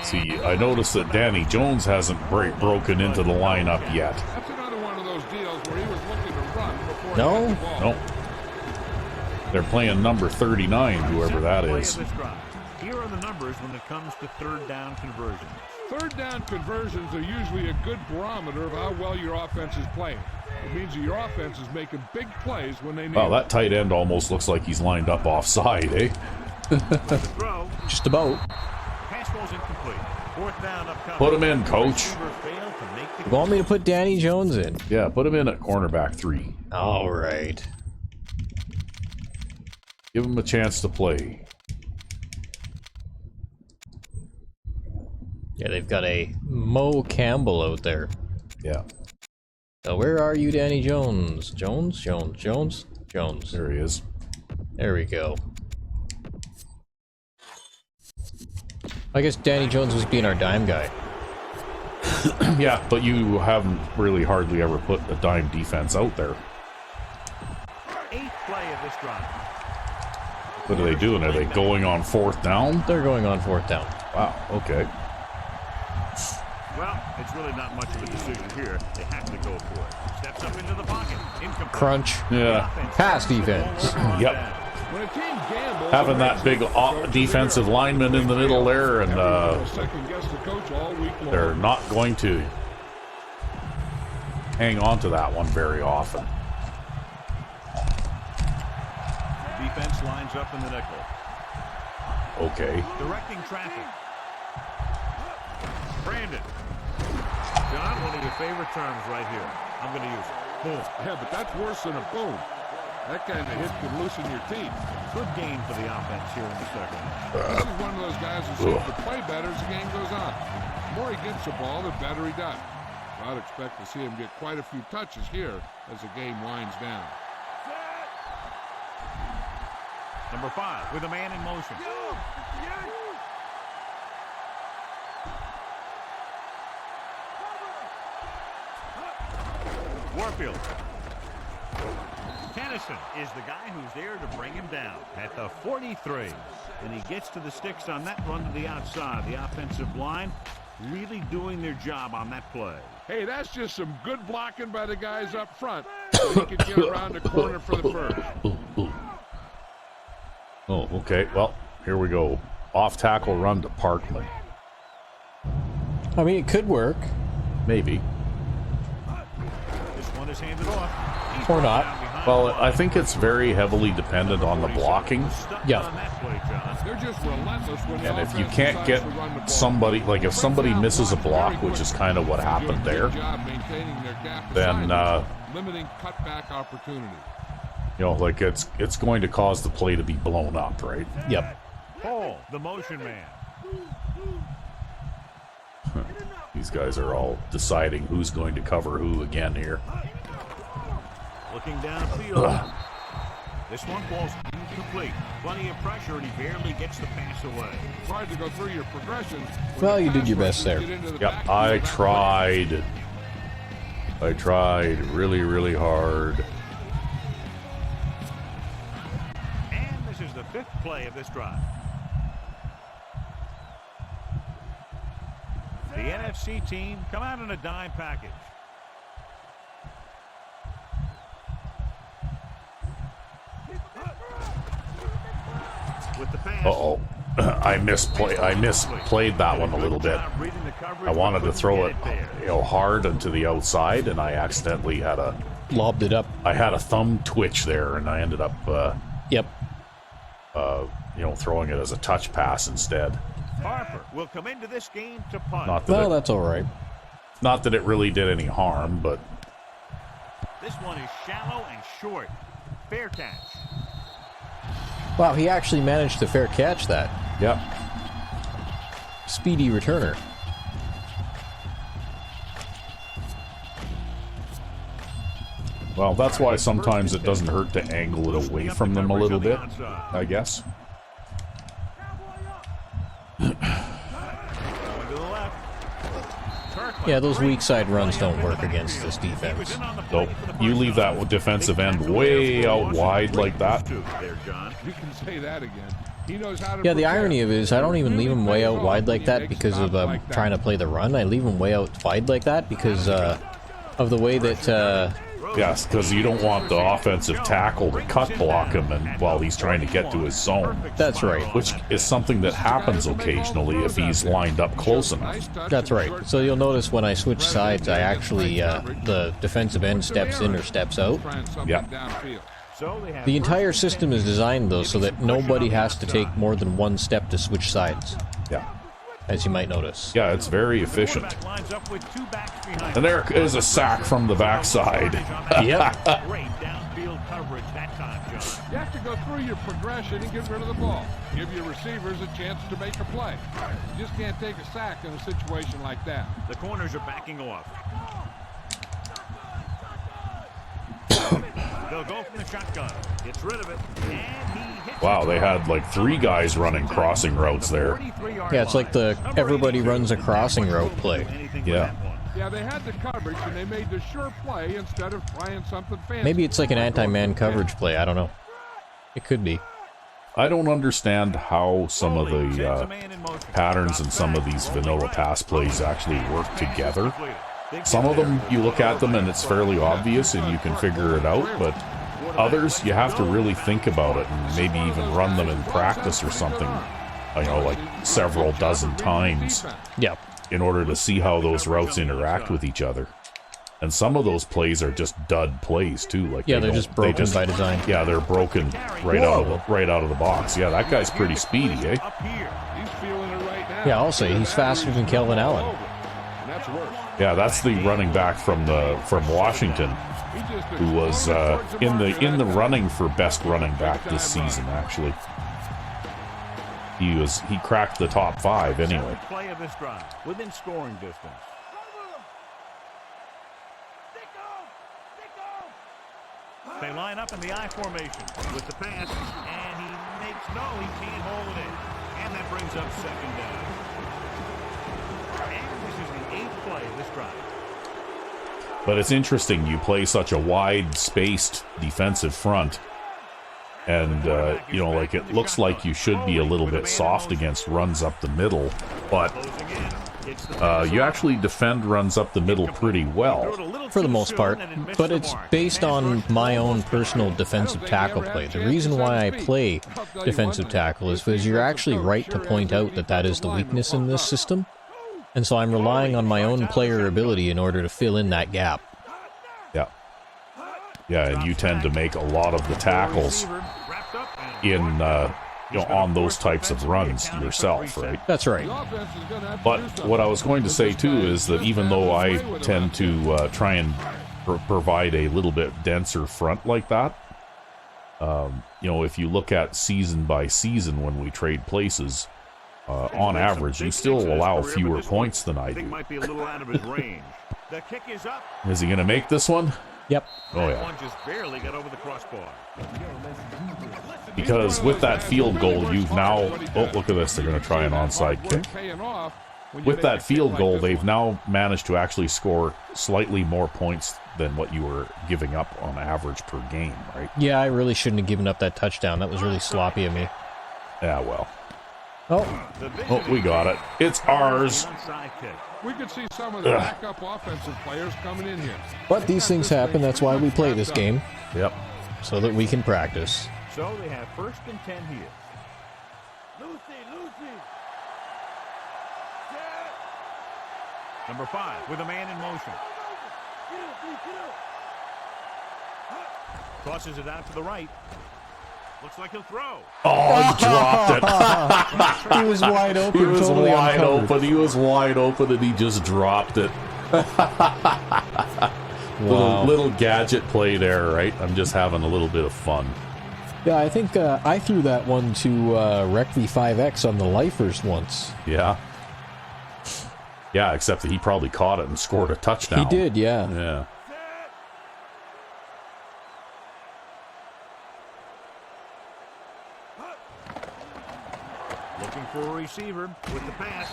See, I noticed that Danny Jones hasn't broken into the lineup yet. That's another one of those deals where he was looking to run before No? he got the ball. Nope. They're playing number 39, whoever that is. Here are the numbers when it comes to third down conversions. Third down conversions are usually a good barometer of how well your offense is playing. It means that your offense is making big plays when they need Wow, it. that tight end almost looks like he's lined up offside, eh? Throw. Just about. Pass goes incomplete. Fourth down upcoming. Put him in, coach. Receiver failed to make the You want me to put Danny Jones in? Yeah, put him in at cornerback 3. All right. Give him a chance to play. Yeah, they've got a Mo Campbell out there. Yeah, So where are you, Danny Jones? Jones? Jones? there he is. There we go. I guess Danny Jones was being our dime guy. Yeah, but you haven't really hardly ever put a dime defense out there. eighth play of this drive. What are they doing? Are they going on 4th down? They're going on 4th down. Wow, okay. Well, it's really not much of a decision here. They have to go for it. Steps up into the pocket. Incomplete. Crunch. Yeah. Pass defense. Yep. When a team gambles, Having that big defensive lineman in the middle there, and second guess the coach all week long. they're not going to hang on to that one very often. Defense lines up in the nickel. Okay. Directing traffic. Brandon. John, one of your favorite terms right here. I'm going to use it. Boom. Yeah, but that's worse than a boom. That kind of hit could loosen your teeth. Good game for the offense here in the second. This is one of those guys who seems to play better as the game goes on. The more he gets the ball, the better he does. So I'd expect to see him get quite a few touches here as the game winds down. Number 5 with a man in motion. Warfield. Tennyson is the guy who's there to bring him down at the 43. And he gets to the sticks on that run to the outside. The offensive line really doing their job on that play. Hey, that's just some good blocking by the guys up front. So he can get around the corner for the first. Oh, okay. Well, here we go. Off tackle run to Parkman. I mean, it could work. Maybe. This one is handed off. He's Or not. down behind Well, the line. I think it's very heavily dependent on the blocking. Stuck Yeah. on that play, John. They're just relentless when the And if you offense can't decides get to run the ball. somebody, like if somebody misses a block, which is kind of what happened there, Good job maintaining their gap then, assignments, limiting cutback opportunity. you know, like it's going to cause the play to be blown up, right? Yep. Paul, the motion man. These guys are all deciding who's going to cover who again here. Looking downfield. This one falls incomplete. Plenty of pressure, and he barely gets the pass away. It's hard to go through your progression. Well, you did your best there. Yep, I tried. I tried really, really hard. And this is the 5th play of this drive. The NFC team come out in a dime package. With the pass. Uh-oh. I misplayed that one a little bit. I wanted to throw it, you know, hard and to the outside, and I accidentally had a Lobbed it up. thumb twitch there, and I ended up Yep. you know, throwing it as a touch pass instead. Harper will come into this game to punt. Well, that's all right. Not that it really did any harm, but This one is shallow and short. Fair catch. Wow, he actually managed to fair catch that. yep. Speedy returner. Well, that's why sometimes it doesn't hurt to angle it away from them a little bit, I guess. Going to the left. Yeah, those weak side runs don't work against this defense. Nope. You leave that defensive end way out wide like that. There, John. You can say that again. He knows how to Yeah, the prepare. irony of it is I don't even leave him way out wide like that He makes because of stops like that. trying to play the run. I leave him way out wide like that because of the way that Yes, because you don't want the offensive tackle to cut block him and while he's trying to get to his zone, that's right. which is something that happens occasionally if he's lined up close enough. That's right. So you'll notice when I switch sides, I actually the defensive end steps in or steps out. Yeah. So they have The entire system is designed though so that nobody has to take more than one step to switch sides, Yeah. as you might notice. Yeah, it's very efficient. quarterback lines up with two backs behind And there is a sack from the backside. Yep. Great downfield coverage that time, John. You have to go through your progression and get rid of the ball. Give your receivers a chance to make a play. You just can't take a sack in a situation like that. The corners are backing off. They'll go from the shotgun. Gets rid of it. And he hits Wow, it. they had like 3 guys running crossing routes there. 43-yard Yeah, it's like the line. everybody runs a crossing route play. Anything with Yeah. that one. Yeah, they had the coverage and they made the sure play instead of trying something fancy. Maybe it's like an anti-man coverage play. I don't know. It could be. I don't understand how some of the patterns and some of these vanilla pass plays actually work together. Some of them, you look at them and it's fairly obvious and you can figure it out, but others, you have to really think about it and maybe even run them in practice or something, you know, like several dozen times Yeah. in order to see how those routes interact with each other. And some of those plays are just dud plays too. Like Yeah, they they're don't- just broken by design. Yeah, they're broken right out of the box. Yeah, that guy's pretty speedy, eh? Up here. He's feeling it right now. Yeah, I'll say he's faster than Kelvin Allen. And that's worse. Yeah, that's the running back from Washington, He just who was in the running for best running back this season. Actually, he cracked the top 5 anyway. Seventh play of this drive. Within scoring distance. They line up in the I formation with the pass, and he makes he can't hold it in. And that brings up second down. And this is the 8th play of this drive. But it's interesting, you play such a wide spaced defensive front, and you know, like it looks like you should be a little bit soft against runs up the middle, but Closing in. It's the you actually defend runs up the middle pretty well. For the most part, but it's based on my own personal defensive tackle play. The reason why I play defensive tackle is because you're actually right to point out that that is the weakness in this system, and so I'm relying on my own player ability in order to fill in that gap. Yeah. Yeah, and you tend to make a lot of the tackles wrapped up and in on those types of runs yourself, right? That's right. But what I was going to say too is that even though I tend to try and provide a little bit denser front like that, you know, if you look at season by season when we trade places, on average, you still allow fewer points than I think do. might be a little out of his range. The kick is up. Is he going to make this one? Yep. Oh That yeah. one just barely got over the crossbar. Because with that field goal, you've now... Oh, look at this. They're going to try an onside kick. With that field goal, they've now managed to actually score slightly more points than what you were giving up on average per game, right? Yeah, I really shouldn't have given up that touchdown. That was really sloppy of me. Yeah, well. Oh, Oh, we got it. It's ours. Onside kick. We could see some of the backup offensive players coming in here. but these things happen. That's why we play this game, Yep. so that we can practice. So they have 1st and 10 here. Lucy. Number 5 with a man in motion. Get up. Tosses it out to the right. Looks like he'll throw. Oh, he dropped it. He was wide open. He was totally wide uncovered. open. He was wide open, and he just dropped it. Wow. Little gadget play there, right? I'm just having a little bit of fun. Yeah, I think I threw that one to Recv5x on the Lifers once. Yeah. Yeah, except that he probably caught it and scored a touchdown. He did, yeah. Yeah. Looking for a receiver with the pass.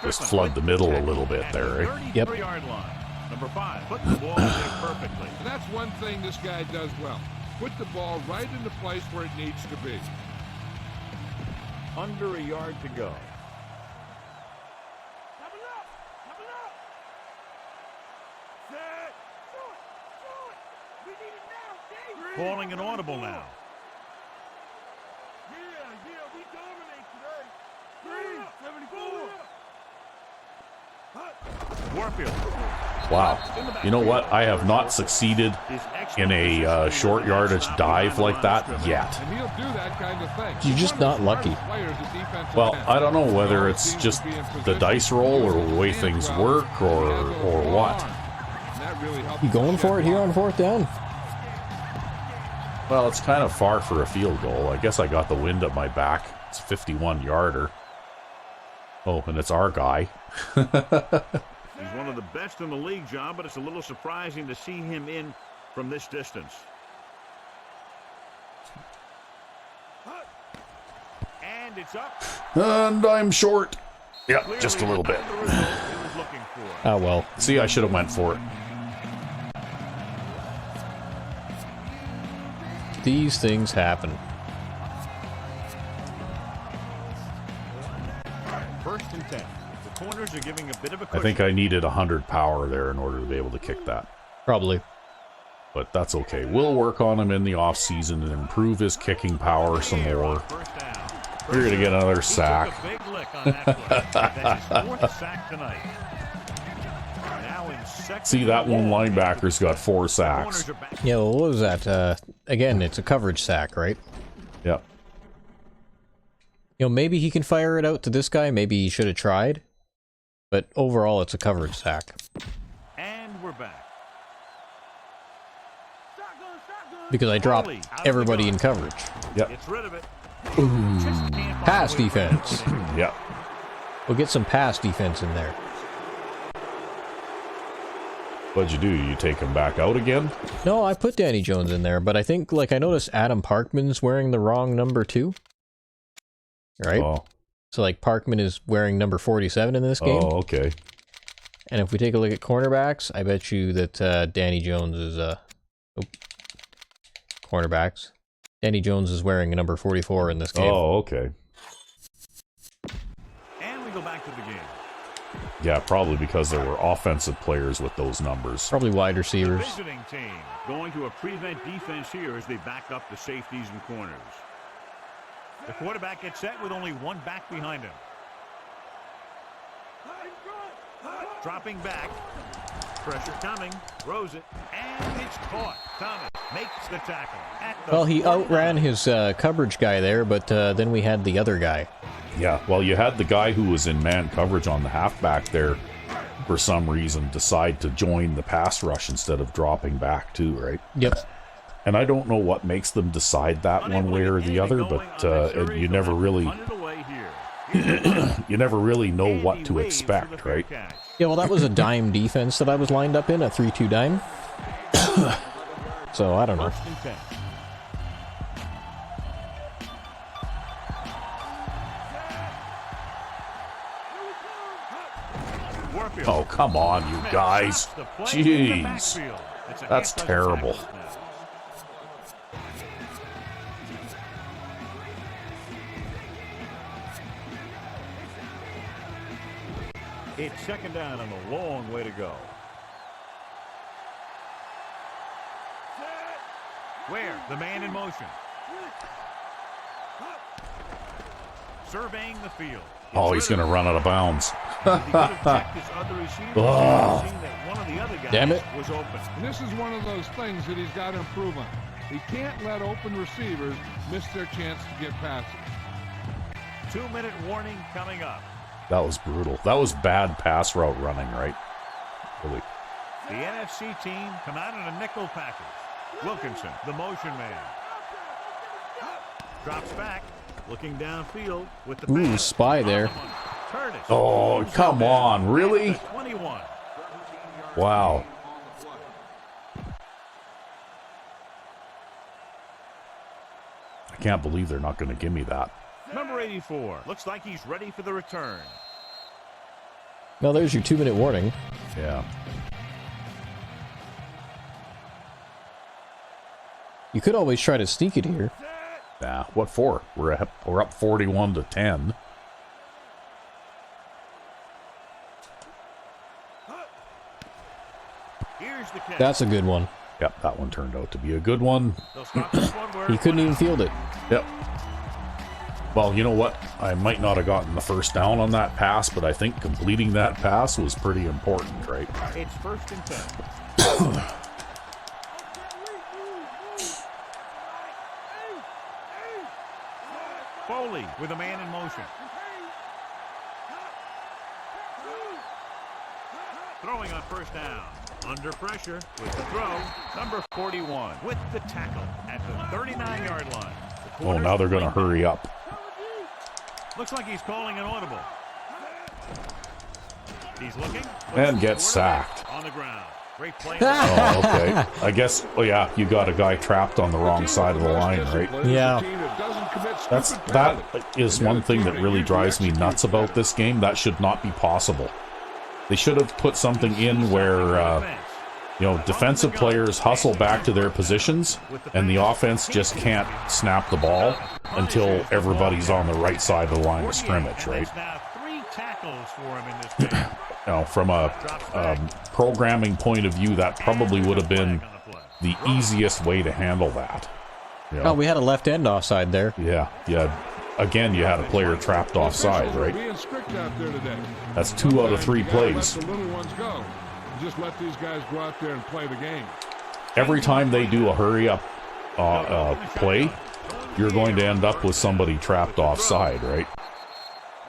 Just flood the middle a little bit there, right? Yep. 33-yard line. Number 5 put the ball in there perfectly. And that's one thing this guy does well. Put the ball right in the place where it needs to be. under a yard to go. Coming up! Coming up! Set! Short! Short! We need it now, Dave! Calling an audible now. Yeah, we dominate today. 74. Warfield. Wow. You know what? I have not succeeded in a short yardage dive like that yet. And he'll do that kind of thing. You're just not lucky. Well, I don't know whether it's just the dice roll or the way things work or what. You going for it here on 4th down? Well, it's kind of far for a field goal. I guess I got the wind at my back. It's a 51-yarder. Oh, and it's our guy. He's one of the best in the league, John, but it's a little surprising to see him in from this distance. And it's up. And I'm short. Yeah, just a little bit. Oh, well. See, I should have went for it. These things happen. First and 10. The corners are giving a bit of a cushion. I think I needed 100 power there in order to be able to kick that. Probably. But that's okay. We'll work on him in the offseason and improve his kicking power some more. We're going to get another sack. Big lick on that play. That's his 4th sack tonight. Now in second. See, that one linebacker's got 4 sacks. Yeah, well, what was that? Again, it's a coverage sack, right? Yep. You know, maybe he can fire it out to this guy. Maybe he should have tried. But overall, it's a coverage sack. And we're back. Because I dropped everybody in coverage. Yep. Gets rid of it. Pass defense. Yep. We'll get some pass defense in there. What'd you do? You take him back out again? No, I put Danny Jones in there, but I think, like, I noticed Adam Parkman's wearing the wrong number 2. Right? Oh. So, like, Parkman is wearing number 47 in this game. Oh, okay. And if we take a look at cornerbacks, I bet you that Danny Jones is, cornerbacks. Danny Jones is wearing a number 44 in this game. Oh, okay. And we go back to the game. Yeah, probably because there were offensive players with those numbers. Probably wide receivers. The visiting team going to a prevent defense here as they back up the safeties and corners. The quarterback gets set with only one back behind him. Dropping back. Pressure coming. Throws it. And it's caught. Thomas makes the tackle. Well, he outran his coverage guy there, but then we had the other guy. Yeah, well, you had the guy who was in man coverage on the halfback there, for some reason, decide to join the pass rush instead of dropping back too, right? Yep. And I don't know what makes them decide that one way or the other, but you never really you never really know what to expect, right? Yeah, well, that was a dime defense that I was lined up in, a 3-2 dime. So, I don't know. Oh, come on, you guys. Jeez. That's terrible. It's second down and a long way to go. Where? The man in motion. Surveying the field. Oh, he's going to run out of bounds. Damn it. Was open. And this is one of those things that he's got to improve on. He can't let open receivers miss their chance to get passes. 2-minute warning coming up. That was brutal. That was bad pass route running, right? Really. The NFC team come out in a nickel package. Wilkinson, the motion man. Drops back, looking downfield with the Ooh, pass. spy there. Oh, come on, really? 21. Wow. I can't believe they're not going to give me that. Number 84. Looks like he's ready for the return. Well, there's your 2-minute warning. Yeah. You could always try to sneak it here. Nah, what for? We're up 41-10. Here's the catch. That's a good one. Yep, that one turned out to be a good one. They'll stop this one where He it couldn't went even out. field it. Yep. Well, you know what? I might not have gotten the first down on that pass, but I think completing that pass was pretty important, right? It's 1st and 10. Foley with a man in motion. Throwing on 1st down. Under pressure with the throw. Number 41 with the tackle at the 39-yard line. Oh, now they're going to hurry up. Looks like he's calling an audible. He's looking. And gets sacked. On the ground. Great play. Oh, okay. I guess, oh yeah, you got a guy trapped on the wrong side of the line, right? Yeah. That is one thing that really drives me nuts about this game. That should not be possible. They should have put something in where, defensive players hustle back to their positions, and the offense just can't snap the ball until everybody's on the right side of the line of scrimmage, right? Now 3 tackles for him in this game. From a programming point of view, that probably would have been the easiest way to handle that. You know? Oh, we had a left end offside there. Yeah. Again, you had a player trapped offside, right? That's 2 out of 3 plays. Let the little ones go. Just let these guys go out there and play the game. Every time they do a hurry-up play, you're going to end up with somebody trapped offside, right?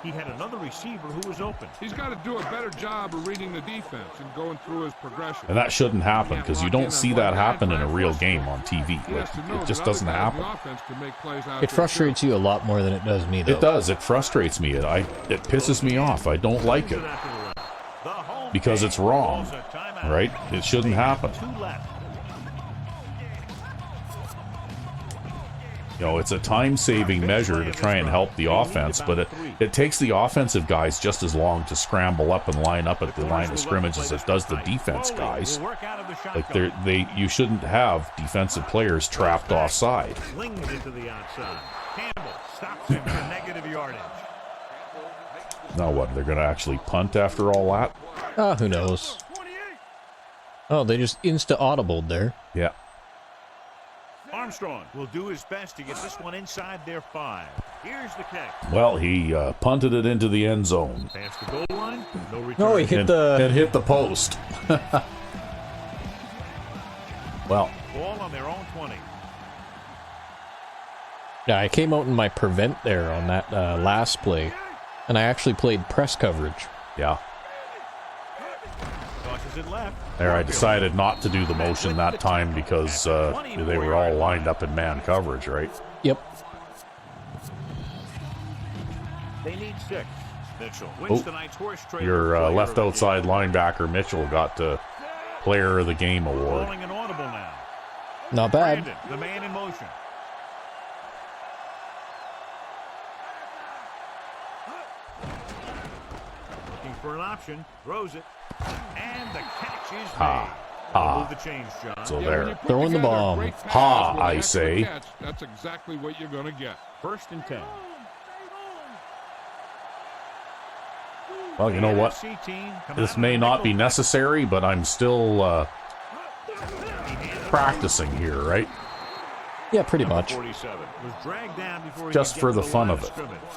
He had another receiver who was open. He's got to do a better job of reading the defense and going through his progression. And that shouldn't happen, because you don't see that happen in a real game on TV. Like, it just doesn't happen. It frustrates you a lot more than it does me, though. It does. It frustrates me. It pisses me off. I don't like it. Because it's wrong, right? It shouldn't happen. It's a time-saving measure to try and help the offense, but it takes the offensive guys just as long to scramble up and line up at the line of scrimmage as it does the defense guys. Like you shouldn't have defensive players trapped offside. Slings it to the outside. Campbell stops him for negative yardage. Now what? They're going to actually punt after all that? Who knows? Oh, they just insta-audibled there. Yeah. Armstrong will do his best to get this one inside their 5. Here's the kick. Well, he punted it into the end zone. Past the goal line, no return. No, he hit the... It hit the post. Well. Ball on their own 20. Yeah, I came out in my prevent there on that last play, and I actually played press coverage. Yeah. Tosses it left. There, I decided not to do the motion that time because they were all lined up in man coverage, right? Yep. They need 6. Mitchell wins tonight's horse trade. Your left outside linebacker, Mitchell, got the Player of the Game award. Calling an audible now. Not bad. Brandon, the man in motion. Looking for an option. Throws it. And the catch is made. Move the chains, John. So there. Throwing the bomb. Ha, I say. That's exactly what you're going to get. 1st and 10. Well, you know what? This may not be necessary, but I'm still practicing here, right? Yeah, pretty much. 47 was dragged down before Just for the fun of it.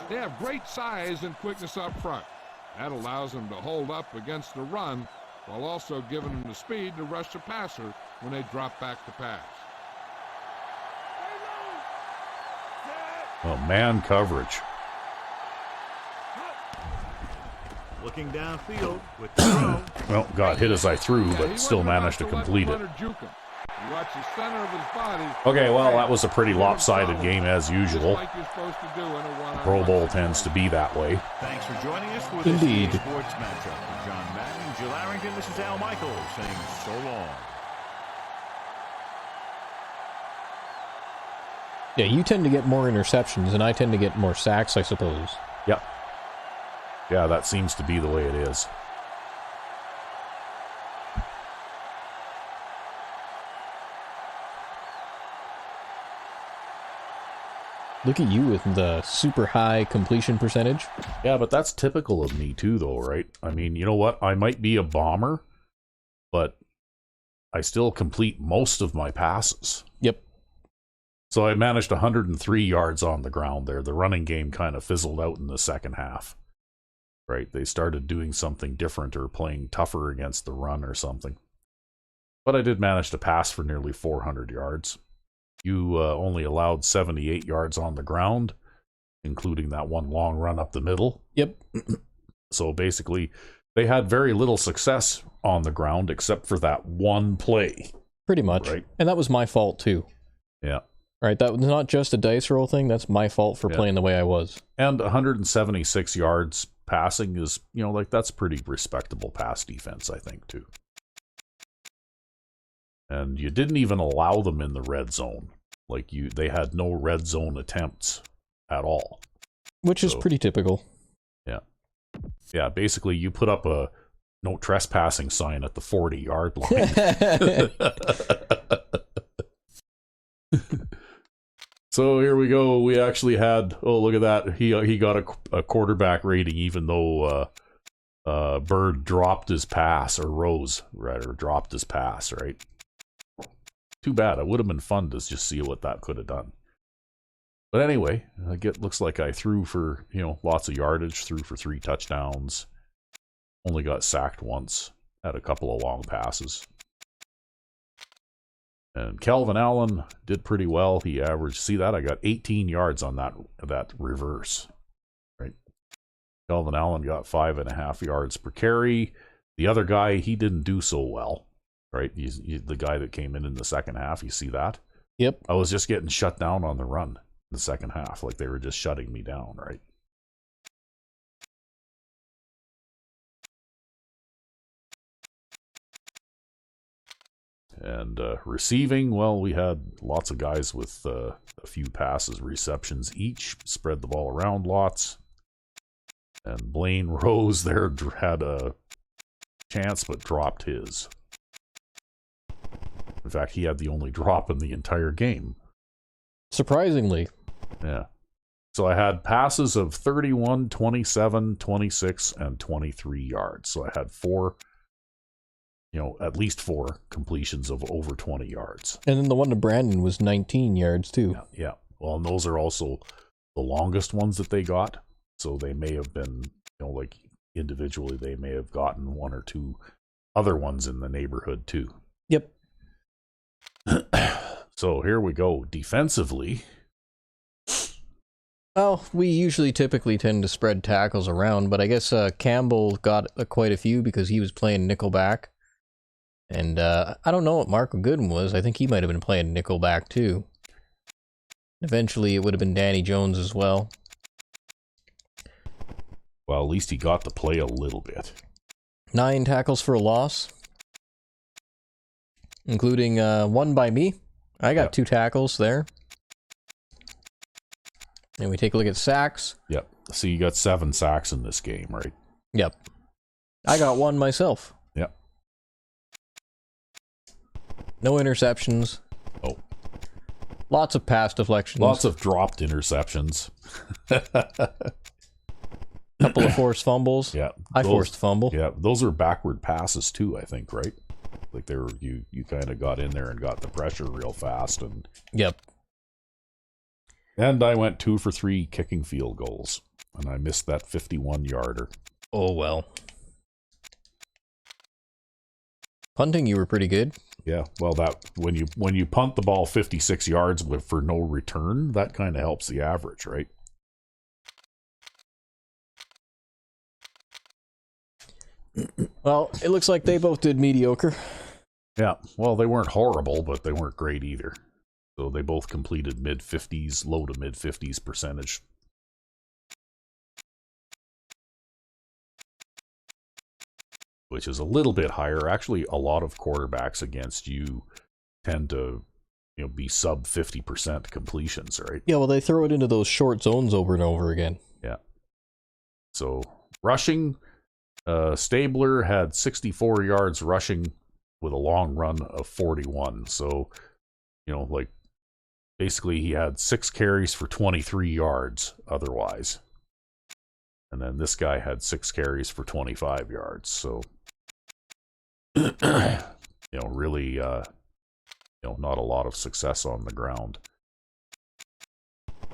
They have great size and quickness up front. That allows them to hold up against the run while also giving them the speed to rush the passer when they drop back to pass. Oh, man coverage. Looking downfield with the throw. Well, got hit as I threw, but still managed to complete it. Okay, well, that was a pretty lopsided game as usual. Pro Bowl tends to be that way. Thanks for joining us for Indeed. this sports matchup. For John Madden, Jill Arrington, this is Al Michaels saying so long. Yeah, you tend to get more interceptions, and I tend to get more sacks, I suppose. Yep. Yeah, that seems to be the way it is. Look at you with the super high completion percentage. Yeah, but that's typical of me too, though, right? I mean, you know what? I might be a bomber, but I still complete most of my passes. Yep. So I managed 103 yards on the ground there. The running game kind of fizzled out in the second half, right? They started doing something different or playing tougher against the run or something. But I did manage to pass for nearly 400 yards. You only allowed 78 yards on the ground, including that one long run up the middle. Yep. So basically, they had very little success on the ground except for that one play. Pretty much. Right. And that was my fault too. Yeah. Right, that was not just a dice roll thing. That's my fault for playing the way I was. And 176 yards passing is, you know, like that's pretty respectable pass defense, I think, too. And you didn't even allow them in the red zone. Like they had no red zone attempts at all. Which is pretty typical. Yeah. Yeah, basically you put up a no trespassing sign at the 40-yard line. So here we go. We actually had, oh, look at that. He got a quarterback rating even though Bird dropped his pass, or Rose, rather, dropped his pass, right? Too bad. It would have been fun to just see what that could have done. But anyway, looks like I threw for, you know, lots of yardage, threw for 3 touchdowns. Only got sacked once. Had a couple of long passes. And Calvin Allen did pretty well. He averaged, see that? I got 18 yards on that reverse. Right? Calvin Allen got 5.5 yards per carry. The other guy, he didn't do so well. Right? He's the guy that came in the second half. You see that? Yep. I was just getting shut down on the run in the second half. Like they were just shutting me down, right? And receiving, well, we had lots of guys with a few passes, receptions each, spread the ball around lots. And Blaine Rose there had a chance but dropped his. In fact, he had the only drop in the entire game. Surprisingly. Yeah. So I had passes of 31, 27, 26, and 23 yards. So I had at least 4 completions of over 20 yards. And then the one to Brandon was 19 yards too. Yeah. Well, and those are also the longest ones that they got. So they may have been, like individually, they may have gotten 1 or 2 other ones in the neighborhood too. Yep. So here we go. Defensively. Well, we typically tend to spread tackles around, but I guess Campbell got quite a few because he was playing nickelback. And I don't know what Marco Gooden was. I think he might have been playing nickelback too. Eventually, it would have been Danny Jones as well. Well, at least he got to play a little bit. 9 tackles for a loss, including 1 by me. I got 2 tackles there. And we take a look at sacks. Yep. So you got 7 sacks in this game, right? Yep. I got 1 myself. Yep. No interceptions. Oh. Lots of pass deflections. Lots of dropped interceptions. Couple of forced fumbles. Yeah. I forced a fumble. Yeah. Those are backward passes too, I think, right? Like they were, you kind of got in there and got the pressure real fast. And Yep. And I went 2 for 3 kicking field goals. And I missed that 51-yarder. Oh, well. Punting, you were pretty good. Yeah, well, that when you punt the ball 56 yards for no return, that kind of helps the average, right? Well, it looks like they both did mediocre. Yeah, well, they weren't horrible, but they weren't great either. So they both completed mid-50s, low to mid-50s percentage. Which is a little bit higher. Actually, a lot of quarterbacks against you tend to, be sub 50% completions, right? Yeah, well, they throw it into those short zones over and over again. Yeah. So rushing, Stabler had 64 yards rushing with a long run of 41. So, basically he had 6 carries for 23 yards otherwise. And then this guy had 6 carries for 25 yards. So, really, not a lot of success on the ground.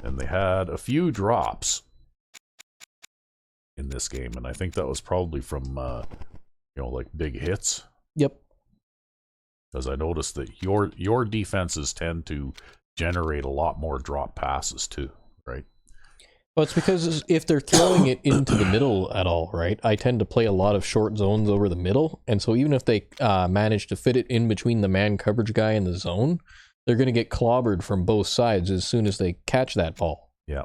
And they had a few drops in this game. And I think that was probably from, like big hits. Yep. Because I noticed that your defenses tend to generate a lot more drop passes too, right? Well, it's because if they're throwing it into the middle at all, right, I tend to play a lot of short zones over the middle, and so even if they manage to fit it in between the man coverage guy and the zone, they're going to get clobbered from both sides as soon as they catch that ball. Yeah.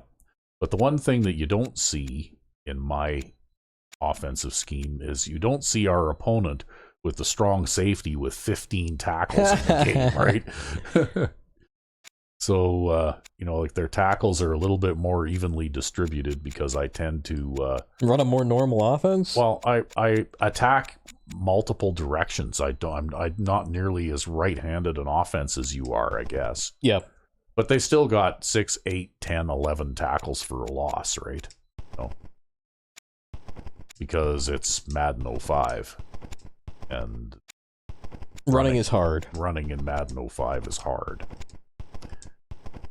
But the one thing that you don't see in my offensive scheme is you don't see our opponent with the strong safety with 15 tackles in the game, right? So, like their tackles are a little bit more evenly distributed because I tend to run a more normal offense. Well, I attack multiple directions. I'm not nearly as right-handed an offense as you are, I guess. Yep. But they still got 6, 8, 10, 11 tackles for a loss, right? Because it's Madden 05. And running is hard. Running in Madden 05 is hard.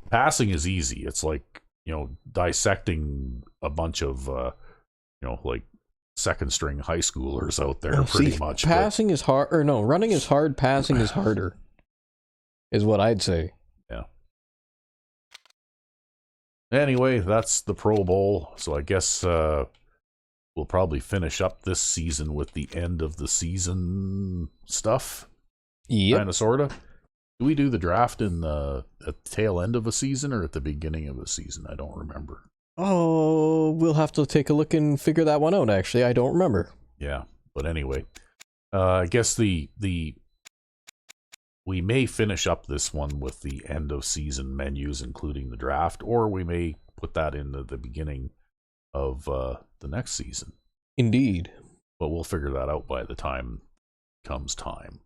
Passing is easy. It's like, dissecting a bunch of, like second string high schoolers out there pretty much. Passing is hard, or no, running is hard, passing is harder, is what I'd say. Yeah. Anyway, that's the Pro Bowl. So I guess we'll probably finish up this season with the end of the season stuff. Yep. Kind of, sort of. Do we do the draft at the tail end of a season or at the beginning of a season? I don't remember. Oh, we'll have to take a look and figure that one out, actually. I don't remember. Yeah, but anyway. I guess we may finish up this one with the end of season menus, including the draft, or we may put that into the beginning of the next season. Indeed. But we'll figure that out by the time comes time.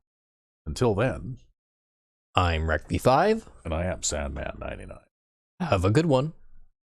Until then, I'm Recv5. and I am Sandman99. Have a good one.